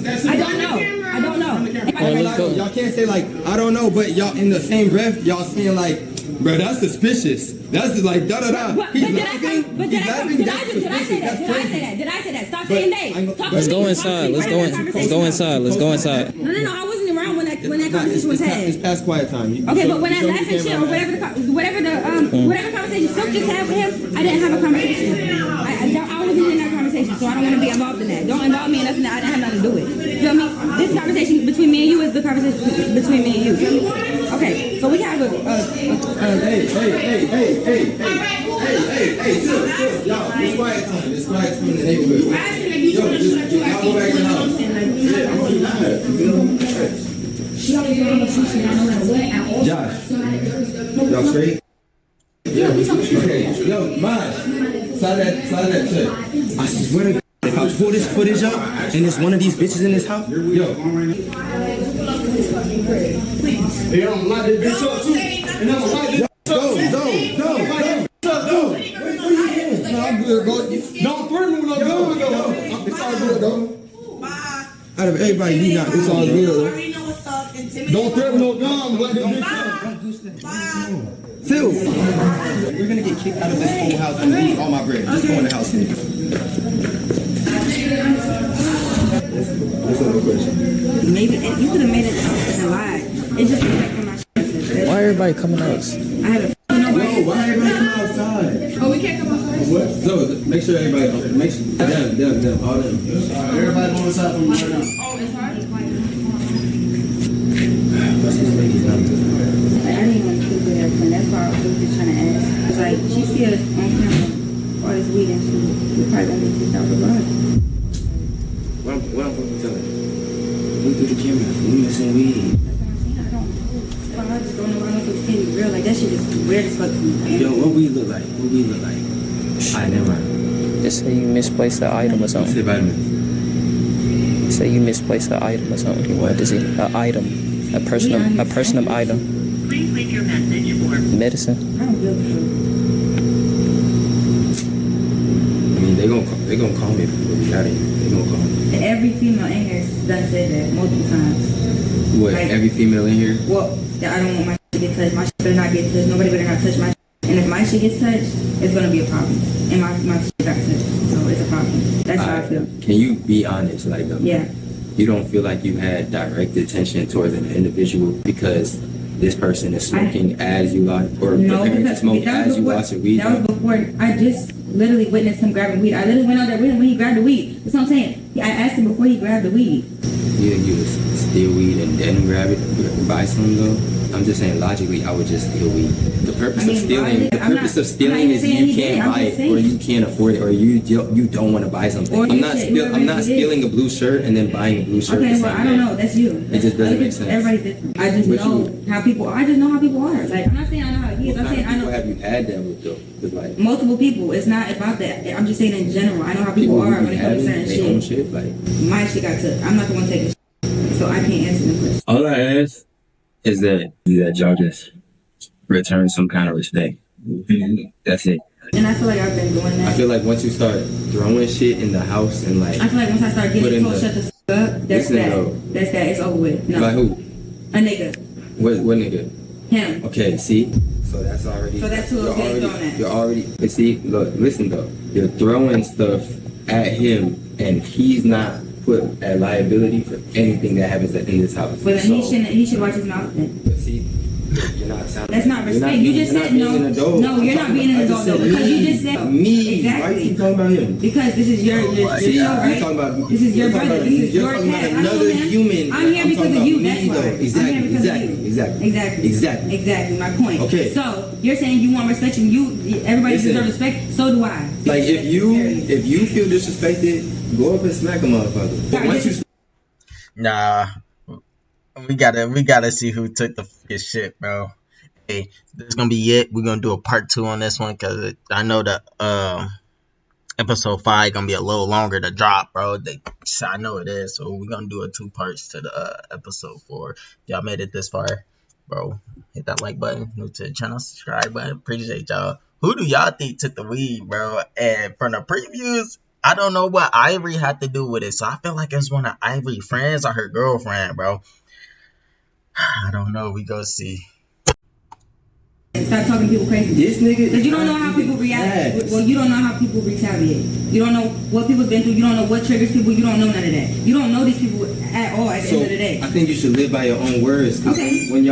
Y'all can't say like I don't know, but y'all in the same breath, y'all saying like, bro, that's suspicious. That's like da da da. He's laughing. Did I say that? Stop saying that. Let's go inside. Let's go inside. No, I wasn't around when that conversation was had. It's past quiet time. Okay, but when I laughed and shit or whatever conversation Silk just had with him, I didn't have a conversation. I wasn't in that conversation, so I don't want to be involved in that. Don't involve me in nothing that I didn't have nothing to do with. Feel me? This conversation between me and you is the conversation between me and you. Feel me? Okay, so we have a hey, chill. Y'all, it's quiet time. It's quiet time in the neighborhood. Yo, just y'all go back in the house. Yeah, I'm gonna Josh, y'all straight? Yeah. Okay. Yo, Maj, slide that check. I swear to God, if I pull this footage up and there's one of these bitches in this house, yo. Hey, I'm gonna light this bitch up too. And I'm gonna light this Go. No, I'm good, bro. Don't threaten me with no gun, though. It's all good, though. Out of everybody, you got it's all good, though. Don't threaten no gun, let this bitch up. Phil, we're gonna get kicked out of this whole house and lose all my bread. Just go in the house, nigga. That's no question. maybe you could have made it a lie. It just affected my shit. Why everybody everybody coming out? I haven't nobody. Why everybody come outside? Oh, we can't come outside. What? So make sure everybody make sure them, all them. Everybody go inside from right now. Oh, it's hard. What's this lady's number? I didn't even keep with her, and that's why I was just trying to ask. It's like, she see us on camera, all this weed and shit. We probably gonna get kicked out the bar. What I'm gonna tell you? Look through the camera. We missing weed. I just don't know. I don't know if it's candy real. Like, that shit is weird as fuck to me. Yo, what we look like? What we look like? I never mind. Just say you misplaced the item or something. Say vitamins. Say you misplaced the item or something. You wanted to see an item, a personal item. Please leave your message for Medicine. I don't give a fuck. I mean, they gonna call me before we got here. They gonna call me. Every female in here done said that multiple times. What? Like, every female in here? Well, that I don't want my shit to get touched. My shit better not get touched. Nobody better not touch my shit. And if my shit gets touched, it's gonna be a problem. And my shit got touched, so it's a problem. That's how I feel. Can you be honest? Like, Yeah. You don't feel like you had direct attention towards an individual because this person is smoking as you like, or No, preparing to because smoke that as was you before. watch your weed? That was before. I just literally witnessed him grabbing weed. I literally went out there with him when he grabbed the weed. That's what I'm saying. I asked him before he grabbed the weed. You would steal weed and then grab it, buy some though. I'm just saying logically, I would just steal weed. The purpose of stealing, is you can't buy it, or you can't afford it, or you don't want to buy something. I'm not stealing a blue shirt and then buying a blue shirt. Okay, well, I don't know. That's you. It just doesn't make sense. Everybody's different. I just know how people. I just know how people are. Like, I'm not saying I know how he is. What I'm saying I kind of know. people have you had that with though? 'Cause, like, Multiple people. It's not about that. I'm just saying in general. I know how people are when it comes to certain their own shit. shit. Like, My shit got took. I'm not the one taking shit. So I can't answer the question. all I ask is that y'all just return some kind of respect. That's it. And I feel like I've been doing that. I feel like once you start throwing shit in the house and like, I feel like once I start getting told shut the f up, that's Listen, that. though. That's that. It's over with. No. Like who? A nigga. What nigga? Him. Okay, see? So that's already. So that's who you're okay already, doing that. You're already. But see, look, listen though. You're throwing stuff at him, and he's not put at liability for anything that happens in this house. But then he should watch his mouth then. But see, you're not sounding. That's not respect. You just said no. No, you're not being an adult though, because you just said me. Exactly. Why you talking about him? Because this is your See, show, you're right? talking about, This is your you're talking brother. about This me. is You're your talking cat. about I know another him. human. I'm here because of you. That's why. Exactly. I'm here because of you. Exactly. Exactly. My point. Okay. So you're saying you want respect, and everybody Listen. deserves respect. So do I. Like if you feel disrespected, go up and smack a motherfucker. But once you Nah, we gotta see who took the fucking shit, bro. Hey, this is gonna be it. We're gonna do a part 2 on this one because I know that episode 5 gonna be a little longer to drop, bro. I know it is, so we're gonna do a 2 parts to the episode 4. Y'all made it this far, bro. Hit that like button, new to the channel, subscribe button. Appreciate y'all. Who do y'all think took the weed, bro? And from the previews, I don't know what Ivory had to do with it, so I feel like it's one of Ivory's friends or her girlfriend, bro. I don't know. We go see. Stop talking to people crazy. This nigga. Because you don't know how people react. Well, you don't know how people retaliate. You don't know what people's been through. You don't know what triggers people. You don't know none of that. You don't know these people at all at the end of the day. I think you should live by your own words. Okay. When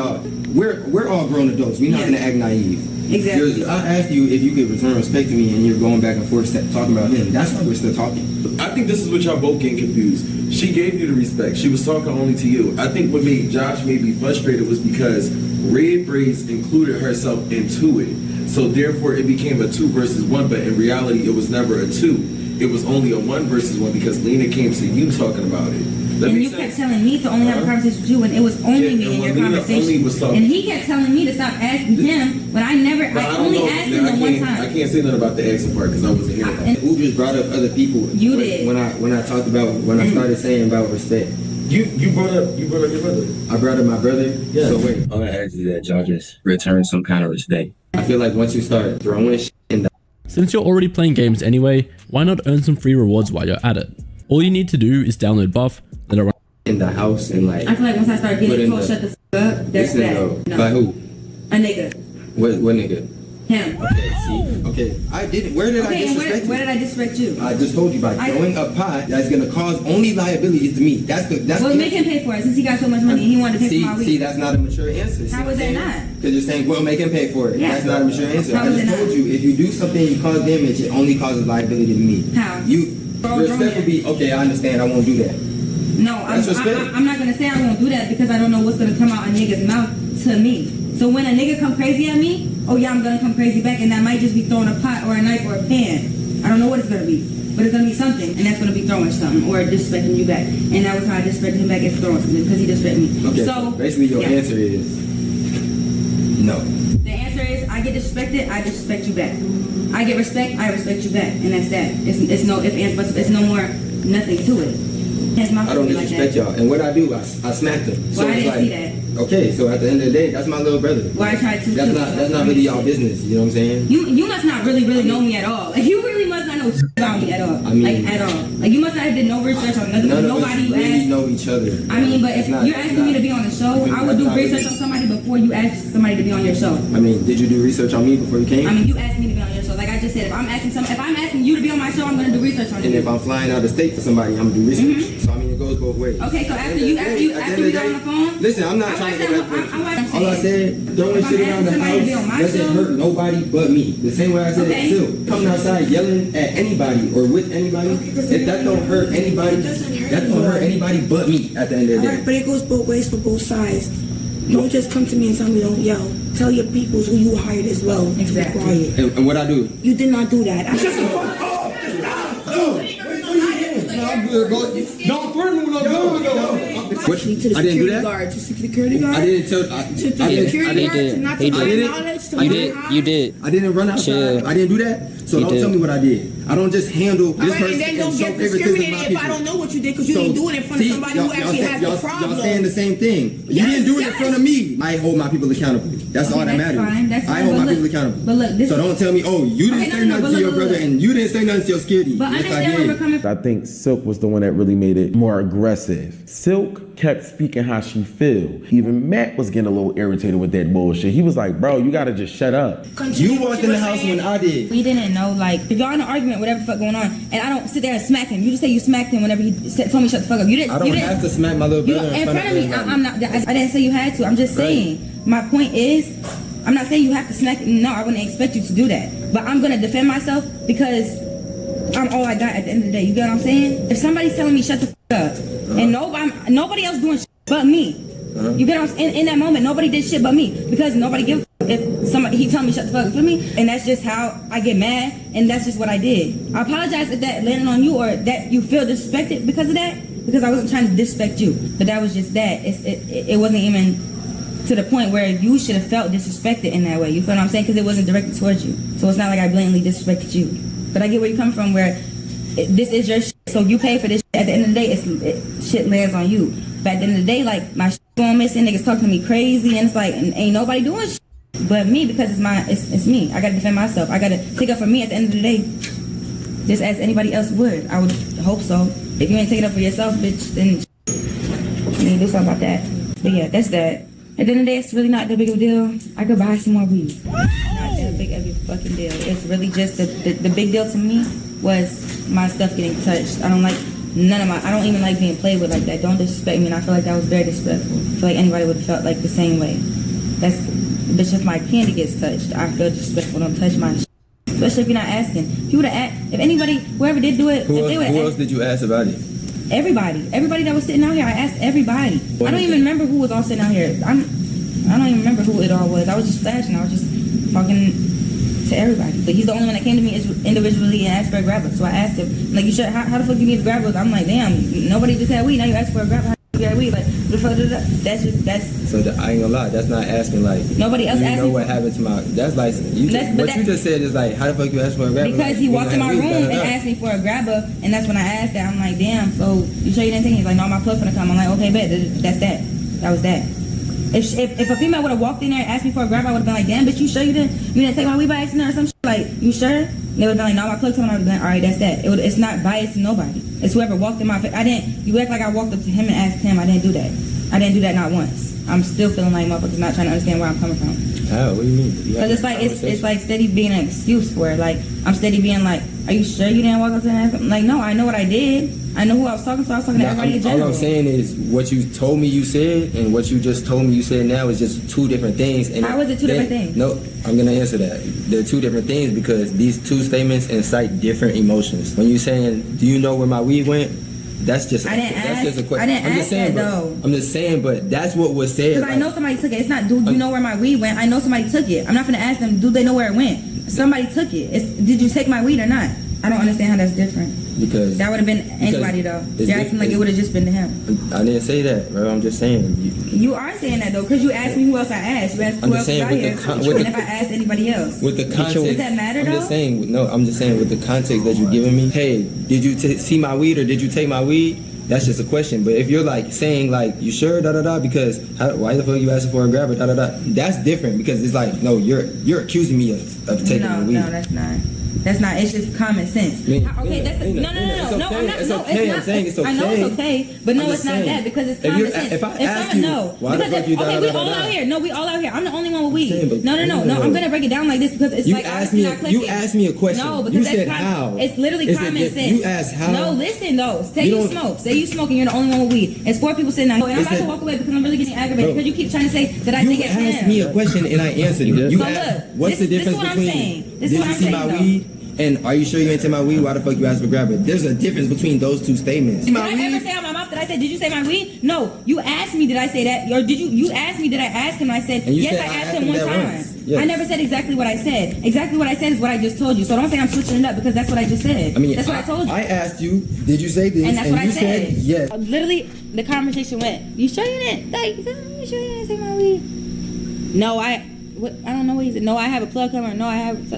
we're all grown adults. We're not gonna act naive. Exactly. I asked you if you could return respect to me, and you're going back and forth talking about him. That's why we're still talking. I think this is what y'all both getting confused. She gave you the respect. She was talking only to you. I think what made Josh maybe frustrated was because Red Braids included herself into it. So therefore it became a 2 versus 1, but in reality it was never a 2. It was only a 1 versus 1 because Lena came to you talking about it. And you kept telling me to only have a conversation with you, and it was only me in your conversation. And he kept telling me to stop asking him, but I never. I only asked him the one time. I can't say nothing about the asking part because I wasn't here. Who just brought up other people? You did. When I talked about I started saying about respect. You brought up your brother. I brought up my brother. Yeah. So wait, all I ask is that y'all just return some kind of respect. I feel like once you start throwing shit in the. Since you're already playing games anyway, why not earn some free rewards while you're at it? All you need to do is download Buff, let it run in the house and like. I feel like once I start getting told shut the f up, that's that. No. By who? A nigga. What nigga? Him. Okay, see? Okay, I didn't. Where did I disrespect you? Where did I disrespect you? I just told you by throwing a pot that's gonna cause only liabilities to me. That's well, make him pay for it since he got so much money and he wanted to pay for my weed. See, that's not a mature answer. How was that not? Because you're saying, well, make him pay for it. Yeah. That's not a mature answer. How I is just it told not? you, if you do something and you cause damage, it only causes liability to me. How? Respect would be, okay, I understand, I won't do that. No, I'm not gonna say I won't do that because I don't know what's gonna come out a nigga's mouth to me. So when a nigga come crazy at me, oh yeah, I'm gonna come crazy back, and that might just be throwing a pot or a knife or a pan. I don't know what it's gonna be, but it's gonna be something, and that's gonna be throwing something or disrespecting you back. And that was how I disrespected him back, is throwing something because he disrespected me. Okay, so basically your answer is no. The answer is I get disrespected, I disrespect you back. I get respect, I respect you back, and that's that. It's no ifs, ands, buts. It's no more nothing to it. That's my I don't like disrespect that. y'all, and what I do, I smack them. So Well, I it's didn't see that. Okay, so at the end of the day, that's my little brother. Well, I tried to. That's not really y'all business. You know what I'm saying? You must not really know me at all. Like you really must not know shit about me at all. I mean, like at all. Like you must not have did no research on nothing. None Nobody of us you really asked. know each other. I mean, but if you're asking me to be on the show, I would do research on somebody before you ask somebody to be on your show. I mean, did you do research on me before you came? I mean, you asked me to be on your show. Like I just said, if I'm asking you to be on my show, I'm gonna do research on you. And if I'm flying out of state for somebody, I'm gonna do research. So I mean, it goes both ways. Okay, so after we got on the phone. Listen, I'm not trying to go back. All I said, throwing shit around the house doesn't hurt nobody but me. The same way I said it too. Coming outside yelling at anybody or with anybody, if that don't hurt anybody, that don't hurt anybody but me at the end of the day. Alright, but it goes both ways for both sides. Don't just come to me and tell me don't yell. Tell your peoples who you hired as well. Exactly. Be quiet. And what I do? You did not do that. Shut the fuck up! I'm good, bro. Don't threaten me with no gun, though. What? To the I didn't do security that? guard. To the security guard. I didn't tell. To the security guard. To not to my knowledge. To my house. You did. I didn't run outside. Chill. I didn't do that. So You don't did. tell me what I did. I don't just handle this Alright, person and then don't show get favoritism to my discriminated if people. I don't know what you did because you didn't do it in front of somebody who actually has the problem. Y'all saying the same thing. You didn't do it in front of me. I hold my people accountable. That's all that matters. I hold my people accountable. But look, So don't tell me, oh, you didn't say nothing to your brother and you didn't say nothing to your skitty. But Yes, I understand where we're did. coming from. I think Silk was the one that really made it more aggressive. Silk kept speaking how she feel. Even Matt was getting a little irritated with that bullshit. He was like, bro, you gotta just shut up. You walked in the house when I did. We didn't know, like, if y'all in an argument, whatever the fuck going on, and I don't sit there and smack him. You just say you smacked him whenever he told me shut the fuck up. You didn't. I don't have to smack my little You brother in front of me. everybody. I'm not. I didn't say you had to. I'm just saying. My point is, I'm not saying you have to smack. No, I wouldn't expect you to do that. But I'm gonna defend myself because I'm all I got at the end of the day. You get what I'm saying? If somebody's telling me shut the fuck up, and nobody else doing shit but me. You get what I'm saying? In that moment, nobody did shit but me because nobody give a fuck if somebody he tell me shut the fuck up for me, and that's just how I get mad, and that's just what I did. I apologize if that landed on you or that you feel disrespected because of that, because I wasn't trying to disrespect you, but that was just that. It wasn't even to the point where you should have felt disrespected in that way. You feel what I'm saying? Because it wasn't directed towards you, so it's not like I blatantly disrespected you. But I get where you come from, where this is your shit, so you pay for this shit. At the end of the day, shit lands on you. But at the end of the day, like, my shit going missing, niggas talking to me crazy, and it's like, and ain't nobody doing shit but me because it's me. I gotta defend myself. I gotta take up for me at the end of the day, just as anybody else would. I would hope so. If you ain't taking up for yourself, bitch, then you need to do something about that. But yeah, that's that. At the end of the day, it's really not that big of a deal. I could buy some more weed. Not that big of a fucking deal. It's really just the big deal to me was my stuff getting touched. I don't like I don't even like being played with like that. Don't disrespect me, and I feel like that was very disrespectful. I feel like anybody would have felt like the same way. Bitch, if my candy gets touched, I feel disrespectful. Don't touch my shit. Especially if you're not asking. If you would have asked, if anybody, whoever did do it, Who if they would have else did you ask about it? Everybody that was sitting out here, I asked everybody. I don't even remember who was all sitting out here. I don't even remember who it all was. I was just flashing. I was just talking to everybody. But he's the only one that came to me individually and asked for a grabber. So I asked him, like, you should. How the fuck you need a grabber? I'm like, damn, nobody just had weed. Now you ask for a grabber. How you got weed? Like, the fuck? That's. So I ain't gonna lie, that's not asking like. Nobody else you asked know me what happened to my. That's like you just said is like, how the fuck you ask for a grabber? Because like, he walked in my weed, room and asked me for a grabber, and that's when I asked that. I'm like, damn. So you sure you didn't take it? He's like, no, my plug finna come. I'm like, okay, bet. That's that. That was that. If a female would have walked in there and asked me for a grabber, I would have been like, damn, bitch, you sure you didn't take my weed by accident or some shit? Like, you sure? They would have been like, no, my plug's coming. I would have been like, all right, that's that. It's not biased to nobody. It's whoever walked in my face. You act like I walked up to him and asked him. I didn't do that. I didn't do that not once. I'm still feeling like motherfuckers not trying to understand where I'm coming from. How? What do you mean? Because it's like steady being an excuse for it. Like, I'm steady being like, are you sure you didn't walk up to that? I'm like, no, I know what I did. I know who I was talking to. I was talking to everybody in general. All I'm saying is what you told me you said and what you just told me you said now is just two different things. And how is it two different things? No, I'm going to answer that. They're two different things because these two statements incite different emotions. When you're saying, do you know where my weed went? That's just I didn't ask. Just a question. I didn't ask that though. I'm just saying, but that's what was said. Because I know somebody took it. It's not, do you know where my weed went? I know somebody took it. I'm not gonna ask them, do they know where it went? Somebody took it. Did you take my weed or not? I don't understand how that's different. Because that would have been anybody though. You're acting like it would have just been to him. I didn't say that, bro. I'm just saying. You are saying that though, because you asked me who else I asked. You asked who else was out here, and if I asked anybody else. With the context, does that matter though? I'm just saying with the context that you're giving me. Hey, did you see my weed or did you take my weed? That's just a question. But if you're like saying like, you sure, da da da, because why the fuck you asking for a grabber, da da da, that's different because it's like, no, you're accusing me of taking my weed. No, that's not. That's not. It's just common sense. Okay, that's no. I'm not. It's okay. I'm saying it's okay. I know it's okay, but no, it's not that because it's common sense. If I ask you, why the fuck you okay, we all out here. No, we all out here. I'm the only one with weed. No. I'm gonna break it down like this because it's like you asked me a question. No, because you said how. It's literally common sense. You asked how. No, listen though. Say you smoke. Say you smoke and you're the only one with weed. It's 4 people sitting there. And I'm about to walk away because I'm really getting aggravated because you keep trying to say that I think it's him. You asked me a question and I answered it. You asked, what's the difference between did you see my weed? And are you sure you ain't take my weed? Why the fuck you asked for grabber? There's a difference between those two statements. Did I ever say out my mouth that I said, did you say my weed? No. You asked me, did I say that? Or did you asked me, did I ask him? I said, yes, I asked him one time. Yes. I never said exactly what I said. Exactly what I said is what I just told you. So don't say I'm switching it up because that's what I just said. I mean, that's what I told you. I asked you, did you say this? And that's what I said. Yes. Literally, the conversation went, you sure you didn't? Like, you sure you didn't take my weed? No, I don't know what he said. No, I have a plug cover. No, I have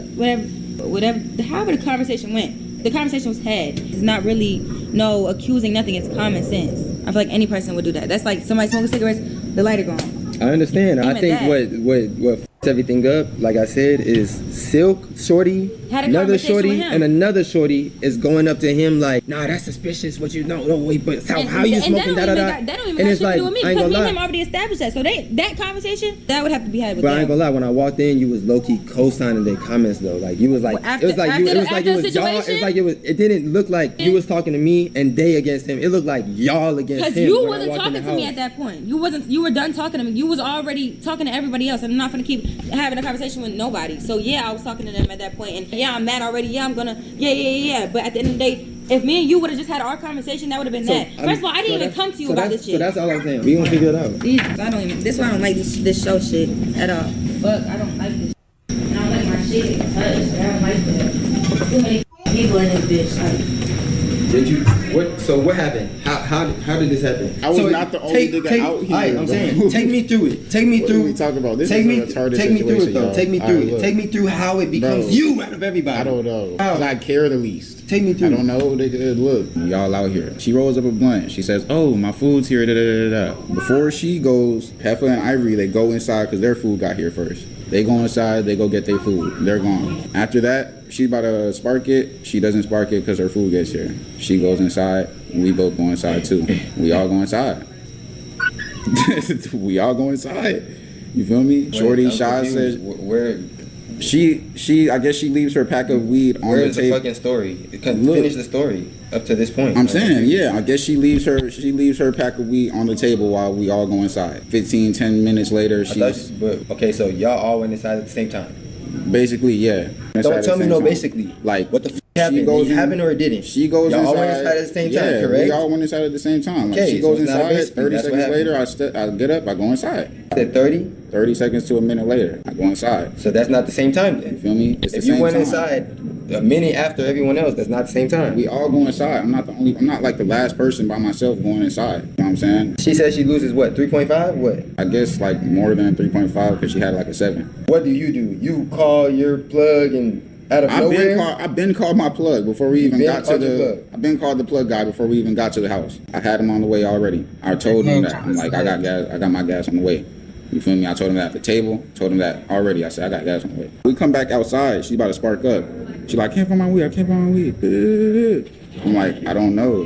whatever. However the conversation went, the conversation was had. It's not really no accusing nothing. It's common sense. I feel like any person would do that. That's like somebody smoking cigarettes, the lighter gone. I understand. I think what f***s everything up, like I said, is Silk Shorty, another Shorty, and another Shorty is going up to him like, nah, that's suspicious. What you know? No, wait, but how you smoking? Da da da. That don't even have shit to do with me because me and him already established that. So that conversation that would have to be had with them. But I ain't gonna lie. When I walked in, you was low key co-signing their comments though. Like you was like, it was like y'all. It didn't look like you was talking to me and they against him. It looked like y'all against him. Because you wasn't talking to me at that point. You were done talking to me. You was already talking to everybody else, and I'm not gonna keep having a conversation with nobody. So yeah, I was talking to them at that point, and yeah, I'm mad already. Yeah, I'm gonna yeah. But at the end of the day, if me and you would have just had our conversation, that would have been that. First of all, I didn't even come to you about this shit. So that's all I'm saying. We gonna figure it out. This is why I don't like this show shit at all. Fuck, I don't like this. And I don't like my shit touched. I don't like that. Too many people in this bitch. Like. Did you? So what happened? How did this happen? I was not the only nigga out here. I'm saying, take me through it. Take me through. What are we talking about? This take is me, a retarded take me through situation, it though. y'all. Take me through it. Look. Take me through how it becomes you out of everybody. I don't know. Cause I care the least. Take me through. I don't know. Look, y'all out here. She rolls up a blunt. She says, "Oh, my food's here." Da da da da. Before she goes, Heffa and Ivory they go inside because their food got here first. They go inside. They go get their food. They're gone. After that, she's about to spark it. She doesn't spark it because her food gets here. She goes inside. We both go inside too. We all go inside. We all go inside. You feel me? Shorty Shaw says where she I guess she leaves her pack of weed on the table. Where's the fucking story? Finish the story up to this point. I'm saying, yeah, I guess she leaves her pack of weed on the table while we all go inside. 10 minutes later, okay, so y'all all went inside at the same time. Basically, yeah. Don't tell me no basically. Like what the f happened? Did it happen or it didn't? She goes y'all inside. all went inside at the same time, correct? We all went inside at the same time. Like okay, she goes inside, 30 seconds later, I get up, I go inside. Said 30? 30 seconds to a minute later, I go inside. So that's not the same time then? You feel me? It's if you went inside a minute after everyone else, that's not the same time. We all go inside. I'm not like the last person by myself going inside. You know what I'm saying? She said she loses what, 3.5? What? I guess like more than 3.5 because she had like a 7. What do? You call your plug and out of nowhere? I've been called my plug before we even got to the. I've been called the plug guy before we even got to the house. I had him on the way already. I told him that. I'm like, I got gas. I got my gas on the way. You feel me? I told him that at the table. Told him that already. I said, I got gas on the way. We come back outside. She's about to spark up. She's like, I can't find my weed. I can't find my weed. I'm like, I don't know.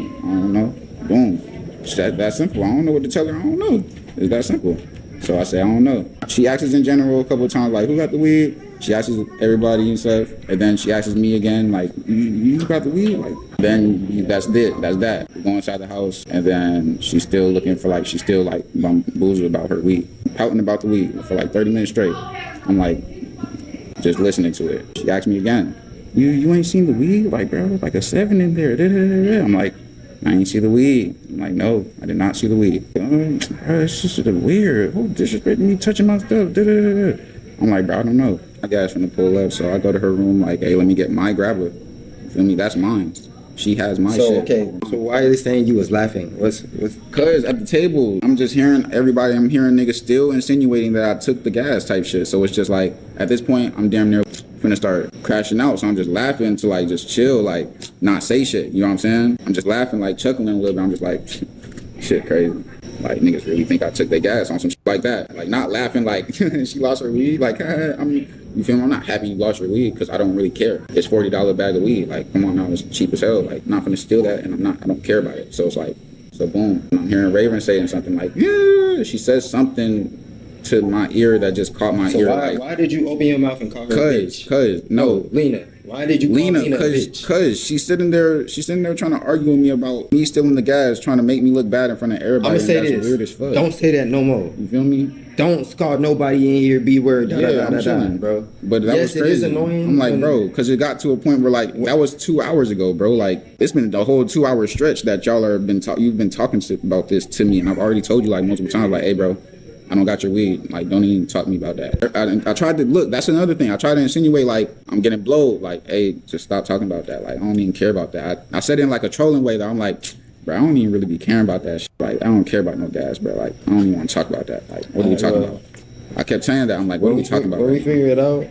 Boom. It's that simple. I don't know what to tell her. I don't know. It's that simple. So I said, I don't know. She asks in general a couple of times, like, who got the weed? She asks everybody and stuff. And then she asks me again, like, you got the weed? Like, then that's it. That's that. We go inside the house, and then she's still looking for, like, she's still, like, bamboozled about her weed. Pouting about the weed for, like, 30 minutes straight. I'm, like, just listening to it. She asked me again, you ain't seen the weed? Like, bro, like a 7 in there. I'm like, I ain't see the weed. I'm like, no, I did not see the weed. It's just weird. Who disrespecting me touching my stuff? I'm like, bro, I don't know. I got from the pull up, so I go to her room like, hey, let me get my grappler. You feel me? That's mine. She has my shit. So, okay, so why are they saying you was laughing? What's? Cause at the table, I'm just hearing everybody, I'm hearing niggas still insinuating that I took the gas type shit. So it's just like, at this point, I'm damn near finna start crashing out. So I'm just laughing to like, just chill, like, not say shit. You know what I'm saying? I'm just laughing, like chuckling a little bit. I'm just like, shit crazy. Like, niggas really think I took their gas on some shit like that. Like, not laughing like, she lost her weed. Like, you feel me? I'm not happy you lost your weed because I don't really care. It's $40 bag of weed. Like, come on now, it's cheap as hell. Like, I'm not gonna steal that, and I don't care about it. So it's like, so boom. And I'm hearing Raven saying something like, yeah. She says something to my ear that just caught my ear. Why, like, why did you open your mouth and call her a bitch? No, Lena. Why did you call Lena a bitch? Cause she's sitting there trying to argue with me about me stealing the gas, trying to make me look bad in front of everybody. I'm gonna say that's this. Weird as fuck. Don't say that no more. You feel me? Don't call nobody in here B-word. I'm chilling, bro. But that was crazy. It is annoying. I'm like, bro, because it got to a point where like that was 2 hours ago, bro. Like it's been the whole 2 hour stretch that y'all are you've been talking about this to me, and I've already told you like multiple times, like, hey, bro, I don't got your weed. Like, don't even talk to me about that. I tried to look. That's another thing. I tried to insinuate like I'm getting blowed. Like, hey, just stop talking about that. Like, I don't even care about that. I said it in like a trolling way that I'm like, bro, I don't even really be caring about that shit. Like, I don't care about no gas, bro. Like, I don't even want to talk about that. Like, what are we talking about? I kept saying that. I'm like, what are we talking about? When we figure it out.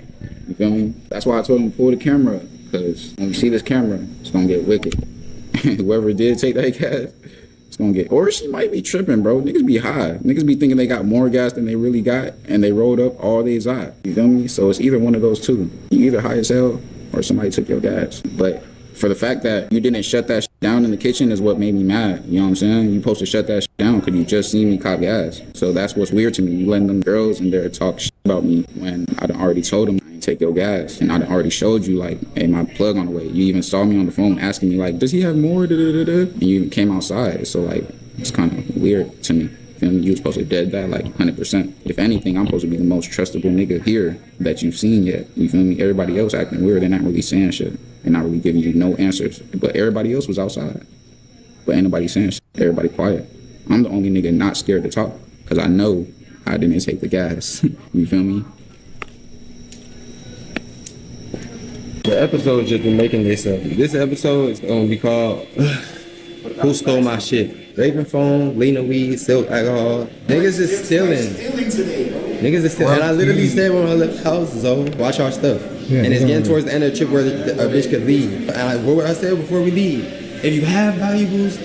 You feel me? That's why I told him to pull the camera. Because when we see this camera, it's going to get wicked. Whoever did take that gas, it's going to get... Or she might be tripping, bro. Niggas be high. Niggas be thinking they got more gas than they really got. And they rolled up all these high. You feel me? So it's either one of those two. You either high as hell or somebody took your gas. But for the fact that you didn't shut that shit down in the kitchen is what made me mad. You know what I'm saying? You supposed to shut that shit down because you just seen me cop gas. So that's what's weird to me. You letting them girls in there talk shit about me when I done already told them I ain't take your gas. And I done already showed you like, hey, my plug on the way. You even saw me on the phone asking me like, does he have more? And you even came outside. So like, it's kind of weird to me. You were supposed to dead that like 100%. If anything, I'm supposed to be the most trustable nigga here that you've seen yet. You feel me? Everybody else acting weird. They're not really saying shit. They're not really giving you no answers. But everybody else was outside. But ain't nobody saying shit. Everybody quiet. I'm the only nigga not scared to talk because I know I didn't take the gas. You feel me? The episode just been making this up. This episode is gonna be called Who Stole My Shit? Raven phone, Lena weed, silk alcohol. Niggas is stealing. Niggas is stealing. And I literally said when I left the house, so watch our stuff. And it's getting towards the end of the trip where a bitch could leave. And what I said before we leave, if you have valuables,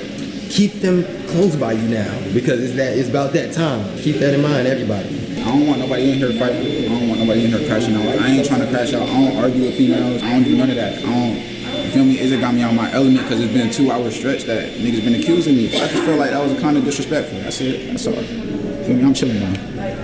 keep them close by you now. Because it's about that time. Keep that in mind, everybody. I don't want nobody in here fighting. I don't want nobody in here crashing out. I ain't trying to crash out. I don't argue with females. I don't do none of that. You feel me? It got me out my element because it's been a 2 hour stretch that niggas been accusing me. I just feel like that was kind of disrespectful. That's it. That's all. Feel me? I'm chilling now.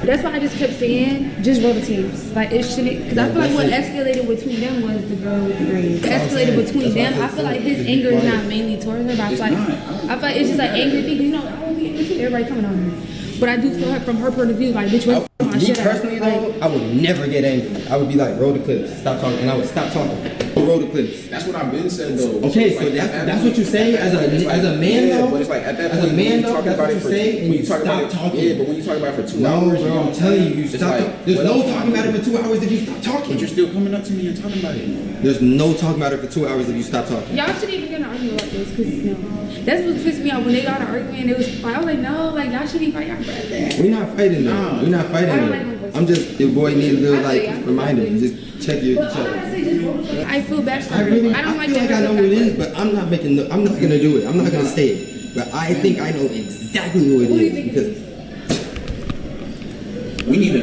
That's why I just kept saying, just roll the teams. Like, it shouldn't, because I feel like what escalated between them was the girl with the green. What escalated between them, I feel like his anger is not mainly towards her, but I feel like it's just like angry thing. You know, I don't be angry too. Everybody coming on her. But I do feel her from her point of view, like, bitch, what my shit out. Personally, though, I would never get angry. I would be like, roll the clips, stop talking, and I would stop talking. Roll the clips. That's what I've been saying though. Okay, so that's what you say as a man though. But it's like at that point, as a man though, talk that's about what it you for say, and you stop talking. Yeah, but when you talk about it for 2 hours, bro, I'm telling you, stop. Like, there's no talking about it for 2 hours if you stop talking. But you're still coming up to me and talking about it. There's no talking about it for 2 hours if you stop talking. Y'all shouldn't even get in an argument like this, because that's what pissed me off when they got an argument. It was like, I was like, no, like y'all shouldn't be fighting y'all brother. We're not fighting though. We're not fighting though. I'm just, your boy needs a little like reminder. Just check your. I feel bad for her. I don't like feel that. like I know what it is, but I'm not gonna do it. I'm not gonna say it. But I think I know exactly who it is because.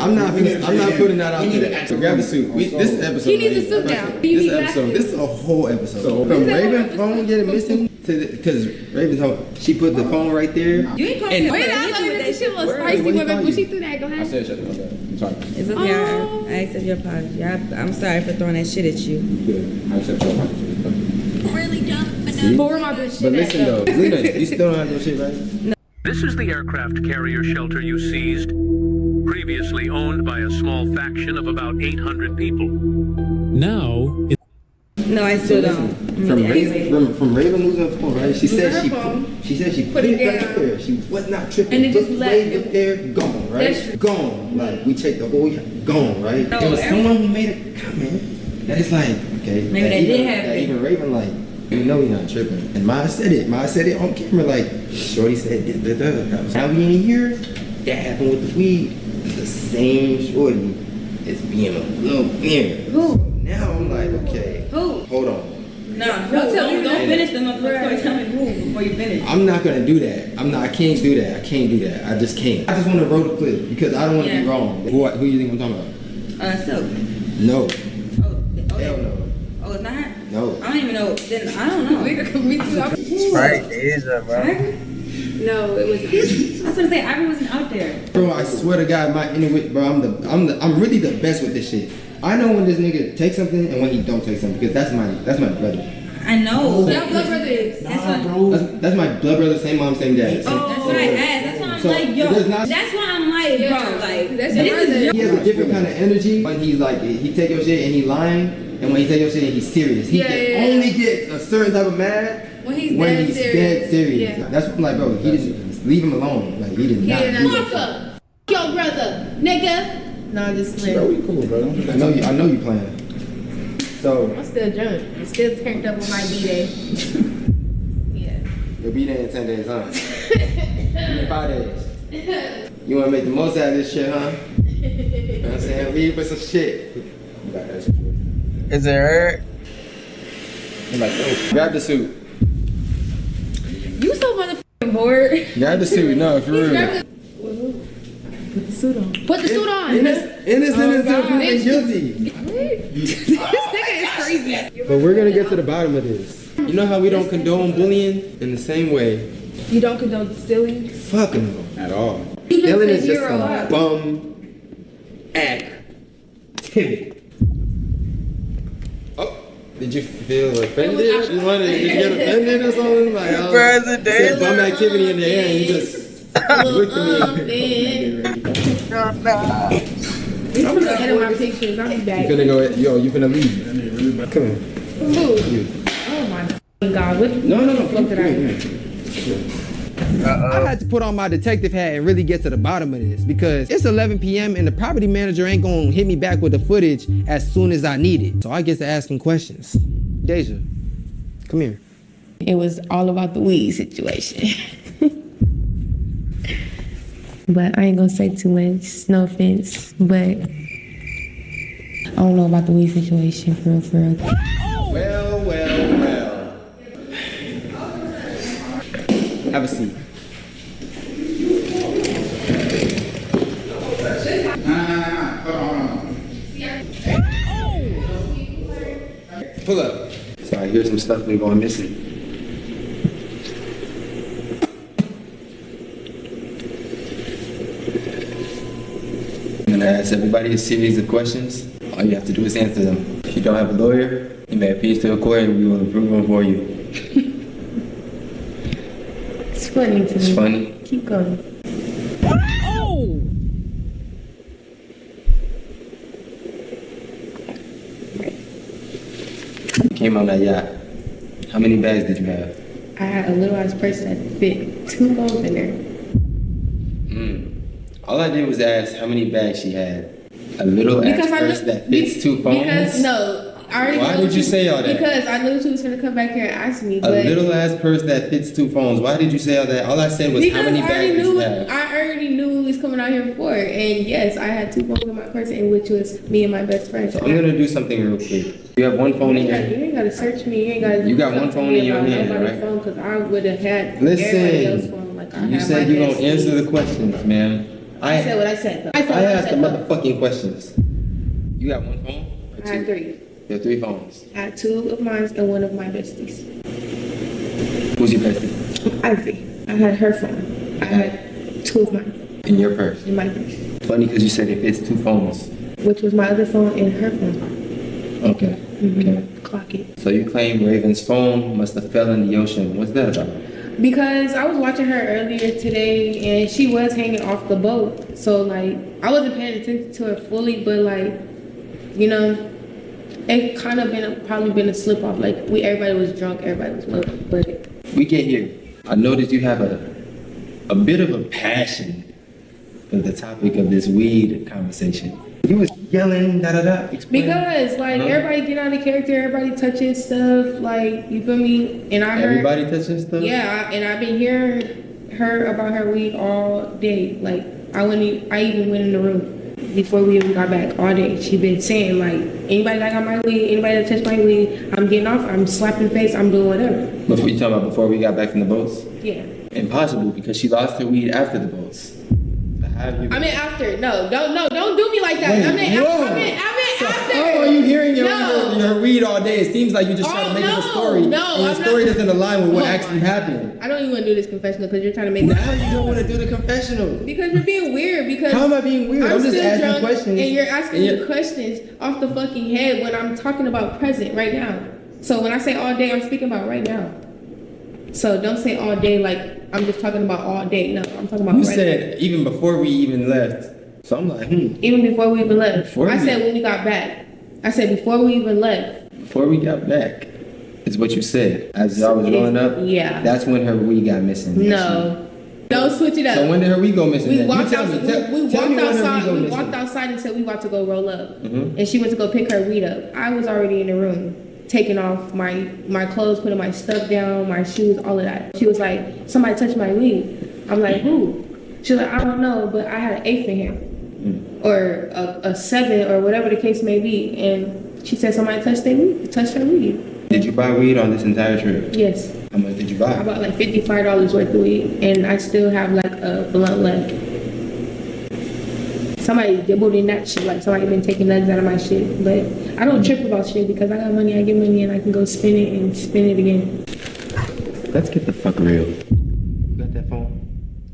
I'm not putting that out there. So grab a suit. This episode. He needs a suit now. This is a whole episode. So from Raven phone getting missing Because Raven told she put the phone right there. You ain't supposed And- to Wait, I let that shit was spicy What he with it, call but she you? threw that. Go I ahead. said shut up. I'm sorry. It's okay. I accept your apology. I'm sorry for throwing that shit at you. Good. I accept your apology. But where my bitch shit But at, listen though, Lena, you still don't have no shit, right? This is the aircraft carrier shelter you seized, previously owned by a small faction of about 800 people. Now, No, I still don't. From Raven losing her phone, right? She said she put it back there. She was not tripping. And it just Put left. way up there, gone, right? That's true. Gone. Like we checked the whole gone, right? No, There was someone who made a comment that is like, okay, Maybe they did have it. even Raven like, you know he not tripping. And Maya said it. Maya said it on camera like, Shorty said da. Now we ain't here. That happened with the weed. The same Shorty is being a little weird. Who? Now I'm like, okay, Who? hold on. No, don't tell me. Don't finish the motherfucker. Tell me who before you finish. I'm not gonna do that. I can't do that. I just can't. I just want to roll the clip because I don't want to be wrong. Who you think I'm talking about? So. No. Hell no. Oh, it's not? No. I don't even know. Then I don't know. Me too. Sprite Asia, bro. No, it was. I was gonna say Ivory wasn't out there. Bro, I swear to God, my Inuit, bro, I'm really the best with this shit. I know when this nigga takes something and when he don't take something because that's my brother. I know. Your blood brother is. That's my blood brother, same mom, same dad. That's what I asked. That's why I'm So, like, yo. there's not- That's why I'm like, bro, like, That's this your brother. is He has a different kind of energy when he's like, he take your shit and he lying, and when he take your shit and he's serious. He can only get a certain type of mad When he's dead serious. Yeah. That's what I'm like, bro. He just leave him alone. Like he did not. Fuck up. Your brother, nigga. No, I'm just playing. Bro, we cool, bro. I know you playing. So I'm still drunk. I'm still turned up on my B-Day. you'll be there in 10 days, huh? In 5 days. You wanna make the most out of this shit, huh? You know what I'm saying? Leave with some shit. Is it hurt? I'm like, oh, grab the suit. You so motherfucking bored. Grab the suit. No, for real. Put the suit on. Put the suit on. Innocent until proven guilty. This nigga is crazy. But we're gonna get to the bottom of this. You know how we don't condone bullying? In the same way, You don't condone stealing? fucking at all. Even Stealing if is just you're some alive. bum activity. Oh, did you feel offended? Did you get offended or something? Like, I said bum activity in the air and you just looked at me. He's gonna edit my pictures. I'll be back. You finna go, you finna leave. Come here. Who? Oh my f***ing God. What No. the fuck did I do? I had to put on my detective hat and really get to the bottom of this because it's 11 p.m. and the property manager ain't gonna hit me back with the footage as soon as I need it. So I get to asking questions. Deja, come here. It was all about the weed situation. But I ain't gonna say too much, no offense. But I don't know about the weed situation, for real. Well. Have a seat. Pull up. Sorry, here's some stuff been going missing. I'm gonna ask everybody a series of questions. All you have to do is answer them. If you don't have a lawyer, you may appeal to a court and we will approve them for you. It's funny to me. It's funny. Keep going. You came on that yacht. How many bags did you have? I had a little ass purse that fit 2 phones in there. All I did was ask how many bags she had. A little ass purse that fits 2 phones? Because, no. I already Why knew did you say all that? Because I knew she was gonna come back here and ask me. A But little ass purse that fits 2 phones. Why did you say all that? All I said was how many bags did you have? I already knew he was coming out here before. And yes, I had 2 phones in my purse, and which was me and my best friend. So I'm gonna do something real quick. You have 1 phone in You your ain't gotta search me. You ain't gotta. You got 1 phone in your hand, right? Phone, cause I would have had everybody else's phone. Like I You had said my you're gonna besties. answer the questions, man. I said what I said. Though. I asked the motherfucking questions. You got 1 phone? I had 3. You have 3 phones. I had 2 of mine and 1 of my besties. Who's your person? Ivy. I had her phone. I had 2 of mine In your purse. in my purse, Funny because you said if it's 2 phones. which was my other phone and her phone. Okay. Okay. Clock it. So you claim Raven's phone must have fell in the ocean. What's that about? Because I was watching her earlier today and she was hanging off the boat. So like, I wasn't paying attention to her fully, but like, you know, it kind of probably been a slip off. Like everybody was drunk, everybody was low, but. We get here. I noticed you have a bit of a passion for the topic of this weed conversation. You was yelling, da-da-da. Explain. Because like everybody get out of character, everybody touching stuff, like you feel me? And I heard Everybody touching stuff? Yeah, and I've been hearing her about her weed all day. Like I even went in the room before we even got back all day. She been saying like, anybody that got my weed, anybody that touched my weed, I'm getting off, I'm slapping face, I'm doing whatever. Before you talking about before we got back from the boats? Yeah. Impossible because she lost her weed after the boats. I mean after. No, don't do me like that. Wait, I mean whoa. after. How are you hearing your weed all day? It seems like you just trying to make up a story. No, and your story doesn't align with what actually happened. I don't even want to do this confessional because you're trying to make Now you don't want to do the confessional. Because you're being weird. Because how am I being weird? I'm just still asking drunk, questions. and you're asking me questions off the fucking head when I'm talking about present right now. So when I say all day, I'm speaking about right now. So don't say all day like I'm just talking about all day. No, I'm talking about You right said now. even before we even left. So I'm like, Even before we even left. I said when we got back. I said before we even left. Before we got back, is what you said. As y'all was growing up, yeah. That's when her weed got missing. No. Don't switch it up. So when did her weed go missing? We then? walked You tell outside. me, We tell me walked when her weed outside. go We missing. walked outside and said we about to go roll up, Mhm. and she went to go pick her weed up. I was already in the room, taking off my clothes, putting my stuff down, my shoes, all of that. She was like, "Somebody touched my weed." I'm like, "Who?" She was like, "I don't know, but I had an 8 in here, or a 7, or whatever the case may be." And she said somebody touched her weed. Did you buy weed on this entire trip? Yes. How much did you buy? I bought like $55 worth of weed, and I still have like a blunt left. Somebody dibbled in that shit, like somebody been taking nugs out of my shit. But I don't trip about shit because I got money, I get money, and I can go spend it and spend it again. Let's get the fuck real. You got that phone?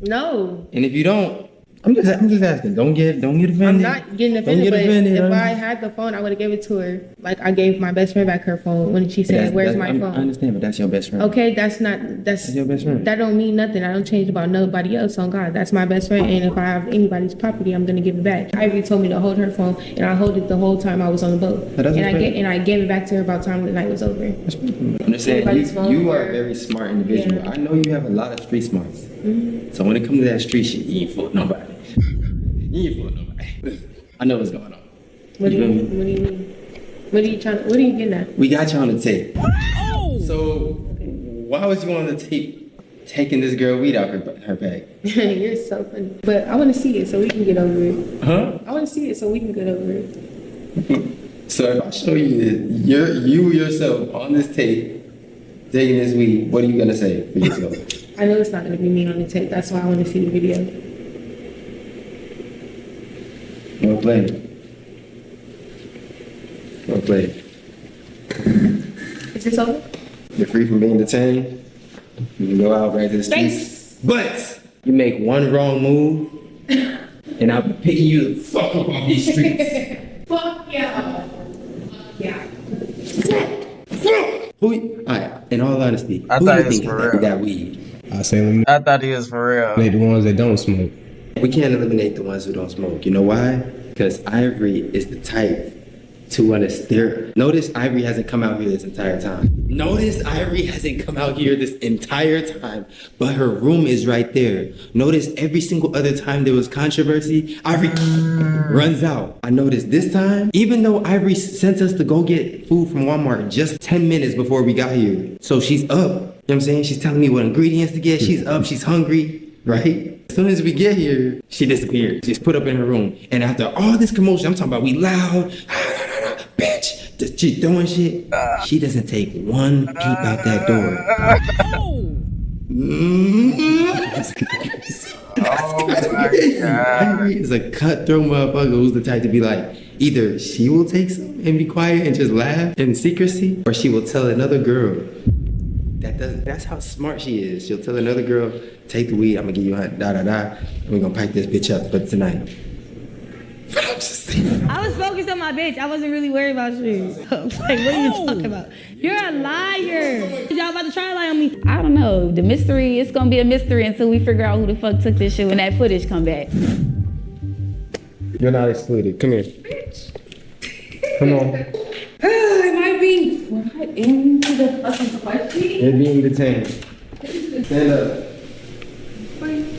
No. And if you don't, I'm just asking. Don't get offended. I'm not getting offended, Don't get but offended, if huh? I had the phone, I would have given it to her. Like I gave my best friend back her phone when she said, "Where's my phone?" I understand, but that's your best friend. Okay, that's your best friend. That don't mean nothing. I don't change about nobody else on God. That's my best friend, and if I have anybody's property, I'm gonna give it back. Ivy told me to hold her phone, and I hold it the whole time I was on the boat. But that's And I gave it back to her about time the night was over. I'm just saying, Anybody's phone you are or- a very smart individual. Yeah. I know you have a lot of street smarts. Mhm. So when it comes to that street shit, you ain't fooling nobody. You ain't fooling nobody. I know what's going on. What do you feel me? mean? What do you mean? What are you getting at? We got you on the tape. So why was you on the tape taking this girl weed out her bag? You're so funny. But I want to see it so we can get over it. Huh? I want to see it so we can get over it. So if I show you that you yourself on this tape taking this weed, what are you gonna say for yourself? I know it's not going to be me on the tape. That's why I want to see the video. Well played. Well played. Is this over? You're free from being detained. You can go out back to the streets. But you make one wrong move, and I'm picking you the fuck up off these streets. Fuck yeah. Yeah. Alright, in all honesty, I who thought you it was think for got real. that weed? I say eliminate I thought he was for real. the ones that don't smoke. We can't eliminate the ones who don't smoke. You know why? Because Ivory is the type to want to stare. Notice Ivory hasn't come out here this entire time. Notice Ivory hasn't come out here this entire time, but her room is right there. Notice every single other time there was controversy, Ivory runs out. I noticed this time, even though Ivory sent us to go get food from Walmart just 10 minutes before we got here. So she's up. You know what I'm saying? She's telling me what ingredients to get. She's up, she's hungry, right? As soon as we get here, she disappeared. She's put up in her room. And after all this commotion, I'm talking about we loud, bitch, she doing shit. She doesn't take one peep out that door. Oh my God. Ivory is a cutthroat motherfucker who's the type to be like, either she will take some and be quiet and just laugh in secrecy, or she will tell another girl That's how smart she is. She'll tell another girl, take the weed, I'm gonna give you a da-da-da, and we're gonna pipe this bitch up for tonight. I was focused on my bitch. I wasn't really worried about you. I was like, what are you talking about? You're a liar. Y'all about to try to lie on me? I don't know. The mystery, it's gonna be a mystery until we figure out who the fuck took this shit when that footage come back. You're not excluded. Come here. Come on. Am I being brought into the fucking question? You're being detained. Stand up.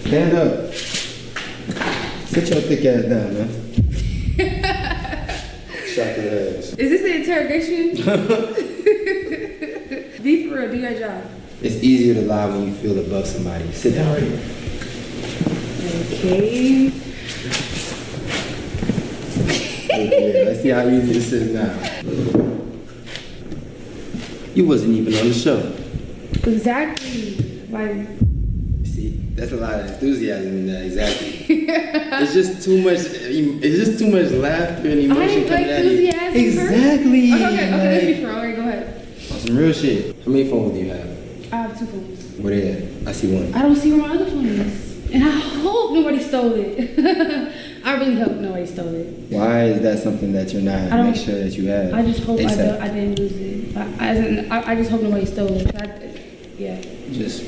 Stand up. Sit your thick ass down, man. Shut your ass. Is this an interrogation? Be for real, do your job. It's easier to lie when you feel above somebody. Sit down right here. Okay. Yeah, let's see how easy this is now. You wasn't even on the show. Exactly. Like, see, that's a lot of enthusiasm in that. Exactly. It's just too much. It's just too much laughter and emotion coming at you. Enthusiasm. Exactly. Okay, let's be for real. Alright, go ahead. Some real shit. How many phones do you have? I have 2 phones. Where they at? I see one. I don't see where my other phone is. And I hope nobody stole it. I really hope nobody stole it. Why is that something that you're not make sure that you have? I just hope I ASAP? didn't lose it. I just hope nobody stole it. Yeah. Just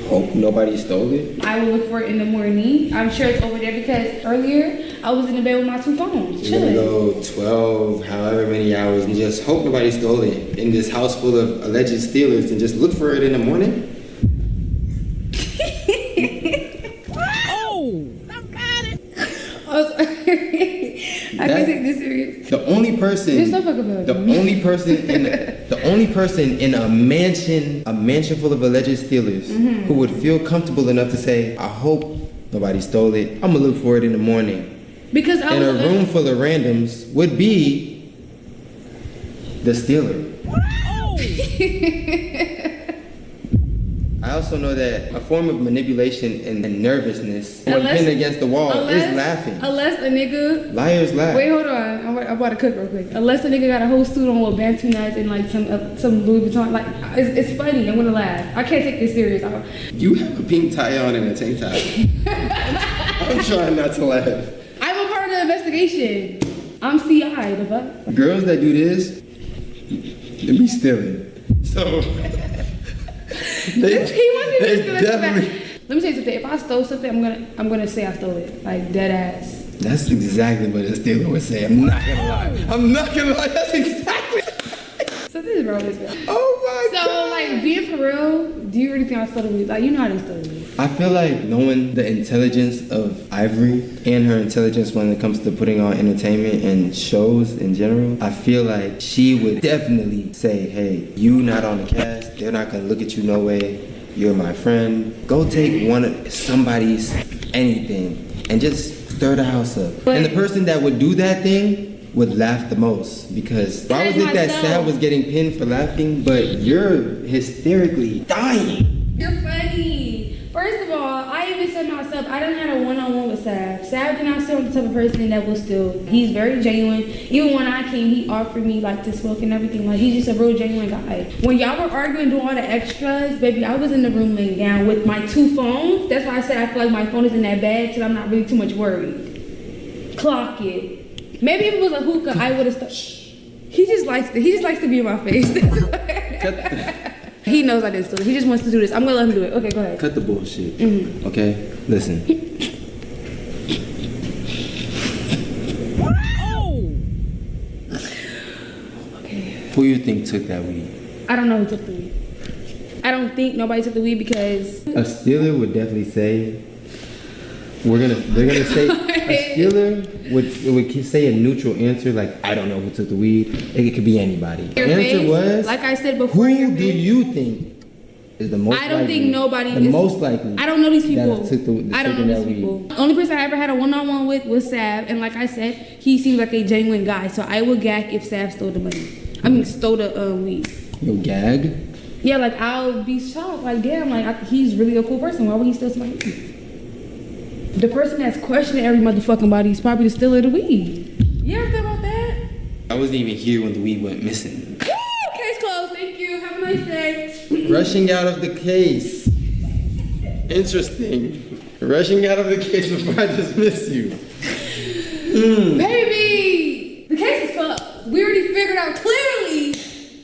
hope nobody stole it? I will look for it in the morning. I'm sure it's over there because earlier I was in the bed with my 2 phones. You're gonna go 12, however many hours, and just hope nobody stole it in this house full of alleged stealers and just look for it in the morning? I can't take this serious. The only person in a mansion full of alleged stealers who would feel comfortable enough to say, I hope nobody stole it. I'm gonna look for it in the morning. Because in a room full of randoms would be the stealer. I also know that a form of manipulation and nervousness when pinned against the wall is laughing. Unless a nigga... Liars laugh. Wait, hold on. I'm about to cook real quick. Unless a nigga got a whole suit on with Bantu knives and like some Louis Vuitton. Like, it's funny. I'm gonna laugh. I can't take this serious. You have a pink tie on and a tank top. I'm trying not to laugh. I'm a part of the investigation. I'm CI, the fuck? Girls that do this, they be stealing. So... Let me tell you something. If I stole something, I'm gonna say I stole it. Like dead ass. That's exactly what a stealer would say. I'm not gonna lie. That's exactly. Something is wrong with this guy. Oh my God. So like being for real, do you really think I stole the weed? Like you know how to steal the weed. I feel like knowing the intelligence of Ivory and her intelligence when it comes to putting on entertainment and shows in general, I feel like she would definitely say, hey, you not on the cast, they're not gonna look at you no way, you're my friend. Go take one of somebody's anything and just stir the house up. And the person that would do that thing would laugh the most because why was it that Sam was getting pinned for laughing, but you're hysterically dying? You're funny. First of all, I even said myself, I done had a one-on-one with Sav. Sav did not seem the type of person that will steal. He's very genuine. Even when I came, he offered me like to smoke and everything. Like he's just a real genuine guy. When y'all were arguing, doing all the extras, baby, I was in the room laying down with my 2 phones. That's why I said I feel like my phone is in that bag so I'm not really too much worried. Clock it. Maybe if it was a hookah, I would have stuck. He just likes to be in my face. He knows I didn't steal it. He just wants to do this. I'm gonna let him do it. Okay, go ahead. Cut the bullshit. Okay, listen. Okay. Who you think took that weed? I don't know who took the weed. I don't think nobody took the weed because a stealer would definitely say. They're gonna say a stealer would say a neutral answer like I don't know who took the weed. It could be anybody. The answer was like I said before. Who do you think is the most? I don't think nobody. The most likely. I don't know these people. I don't know these people. The only person I ever had a one-on-one with was Sav, and like I said, he seems like a genuine guy. So I would gag if Sav stole the money. I mean, stole the weed. You'll gag? Yeah, like I'll be shocked. Like damn, like he's really a cool person. Why would he steal somebody's weed? The person that's questioning every motherfucking body is probably the stealer of the weed. You ever think about that? I wasn't even here when the weed went missing. Woo! Case closed. Thank you. Have a nice day. Rushing out of the case. Interesting. Rushing out of the case before I dismiss you. Baby! The case is fucked. We already figured out clearly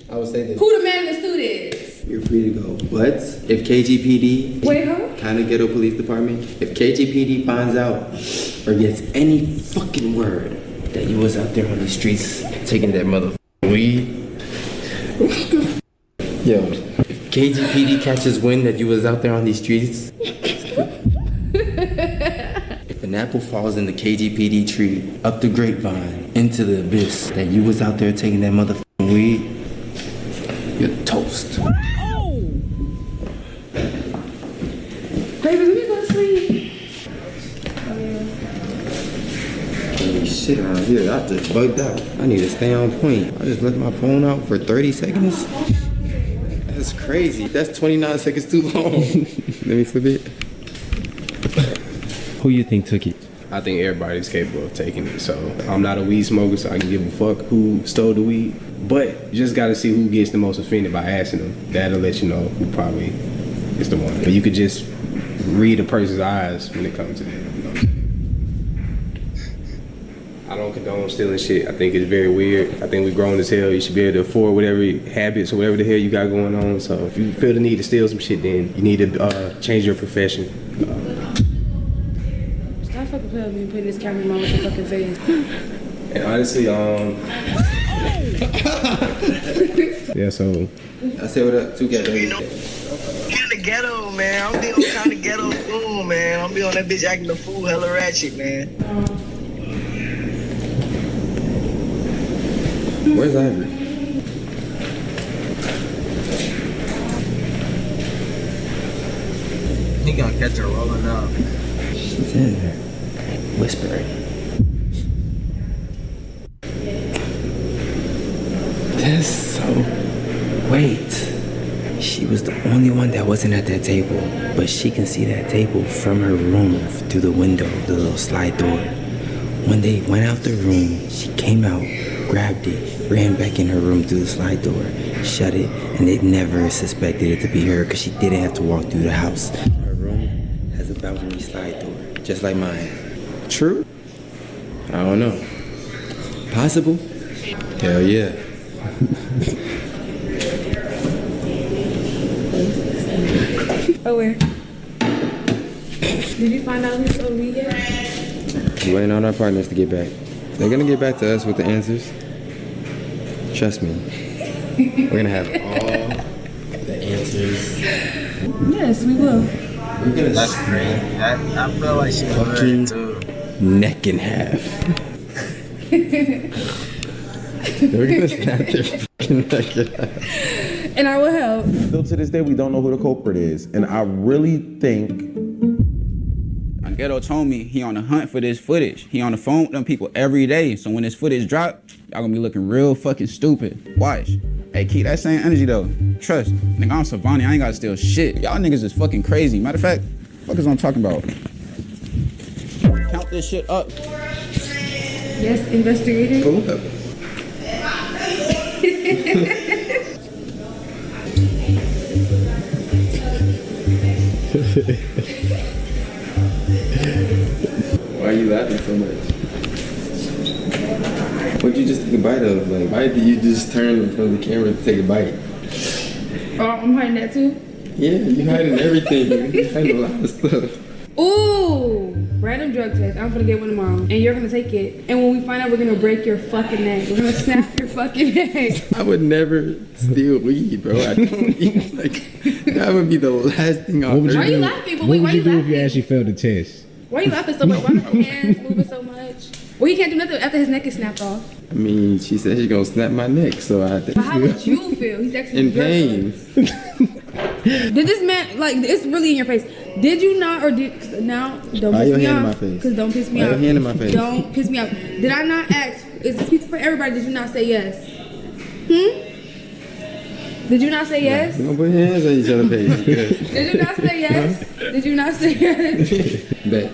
I would say this. who the man in the suit is. You're free to go. But if KGPD, Wait, huh? kind of ghetto police department, if KGPD finds out or gets any fucking word that you was out there on the streets taking that motherfucking weed, yo, if KGPD catches wind that you was out there on these streets, if an apple falls in the KGPD tree, up the grapevine, into the abyss, that you was out there taking that motherfucking weed, you're toast. Baby, let me go to sleep. Holy shit around here, I just bugged out. I need to stay on point. I just left my phone out for 30 seconds. That's crazy. That's 29 seconds too long. Let me flip it. Who you think took it? I think everybody's capable of taking it. So I'm not a weed smoker, so I can give a fuck who stole the weed. But you just gotta see who gets the most offended by asking them. That'll let you know who probably is the one. But you could just read a person's eyes when it comes to that. You know? I don't condone stealing shit. I think it's very weird. I think we're grown as hell. You should be able to afford whatever habits or whatever the hell you got going on. So if you feel the need to steal some shit, then you need to change your profession. Stop fucking playing with me and putting this camera in my fucking face. And honestly, yeah, so I say what up, 2K. You know, in the ghetto, man. I'm be on kind of ghetto fool, man. I'm be on that bitch acting a fool, hella ratchet, man. Where's Ivory? He gonna catch her rolling up. She's in there, whispering. That's so... Wait. She was the only one that wasn't at that table, but she can see that table from her room through the window, the little slide door. When they went out the room, she came out, grabbed it, ran back in her room through the slide door, shut it, and they never suspected it to be her because she didn't have to walk through the house. Her room has a balcony slide door, just like mine. True? I don't know. Possible? Hell yeah. Oh, where? Did you find out who stole weed yet? We're waiting on our partners to get back. They're gonna get back to us with the answers. Trust me. We're gonna have all the answers. Yes, we will. We're gonna That's crazy. I feel like she fucking would too. neck in half. We're gonna snap their fucking neck in half. And I will help. Still to this day, we don't know who the culprit is. And I really think... Unghetto told me he on the hunt for this footage. He on the phone with them people every day. So when this footage drop, y'all gonna be looking real fucking stupid. Watch. Hey, keep that same energy though. Trust. Nigga, I'm Savani. I ain't gotta steal shit. Y'all niggas is fucking crazy. Matter of fact, what is I'm talking about? Count this shit up. Yes, investigator. Pull up. Why are you laughing so much? What'd you just take a bite of? Like, why did you just turn in front of the camera to take a bite? Oh, I'm hiding that too? Yeah, you hiding everything. You hiding a lot of stuff. Ooh, random drug test. I'm gonna get one tomorrow, and you're gonna take it. And when we find out, we're gonna break your fucking neck. We're gonna snap your fucking neck. I would never steal weed, bro. I don't even, like, that would be the last thing I'll do. Why are you laughing? But What wait, would why you you do if laughing? you actually failed the test? Why are you laughing so much? Why are your hands moving so much? Well, he can't do nothing after his neck is snapped off. I mean, she said she's gonna snap my neck, so I think But how would you feel? He's actually in pain. Did this man, like, it's really in your face. Did you not, or did, now, don't Why piss your me hand in off. my face? Because don't piss me Why off. your hand in my face? Don't piss me off. Did I not ask, is this pizza for everybody? Did you not say yes? Did you not say yes? Don't put hands on each other's face. Did you not say yes? Did you not say yes? Bet.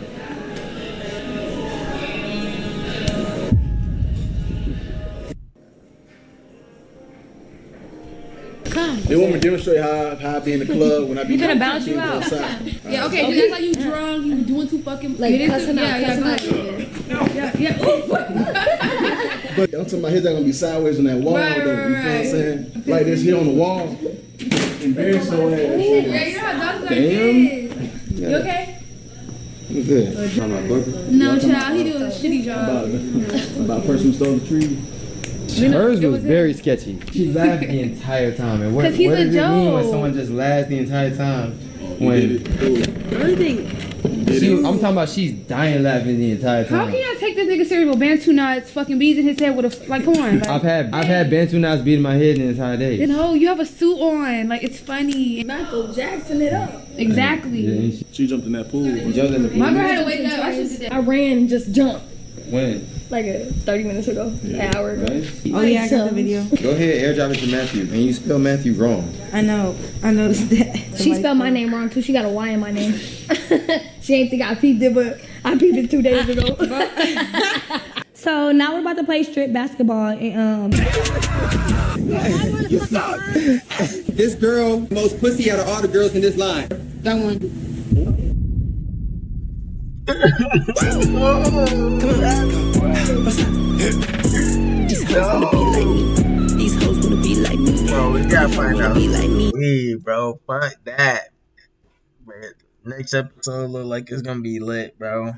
Come. They want me to demonstrate how I be in the club when I be. He finna bounce you out. Yeah, okay, just act like you drunk, you doing too fucking like cussing out. Yeah. But I'm talking about his gonna be sideways on that wall, Right, though. You know what I'm saying? Like this here on the wall. Embarrassed your ass. Yeah, you know how dogs like this. You okay? I'm good. No, child, he doing a shitty job. About a person who stole the tree. Hers was very sketchy. She laughed the entire time. And what does it mean when someone just laughs the entire time? When I'm talking about she's dying laughing the entire time. How can y'all take this nigga serious with Bantu knots, fucking bees in his head with a like? Come on. Like, I've had Bantu knots beating my head the entire day. You know, you have a suit on, like it's funny. Michael Jackson it up. Exactly. Yeah, she jumped in that pool. She jumped in the pool. My girl had to wake up. I should do that. I ran and just jumped. When? Like 30 minutes ago, an hour ago. Nice. Oh yeah, I got the video. Go ahead, airdrop it to Matthew, and you spell Matthew wrong. I know. I noticed that. She spelled my name wrong too. She got a Y in my name. She ain't think I peeped it, but I peeped it 2 days ago. So now we're about to play strip basketball. And, This girl, most pussy out of all the girls in this line. That one. These hoes wanna be like me. Bro, we gotta find out. Bro, fuck that. Man, next episode look like it's gonna be lit, bro.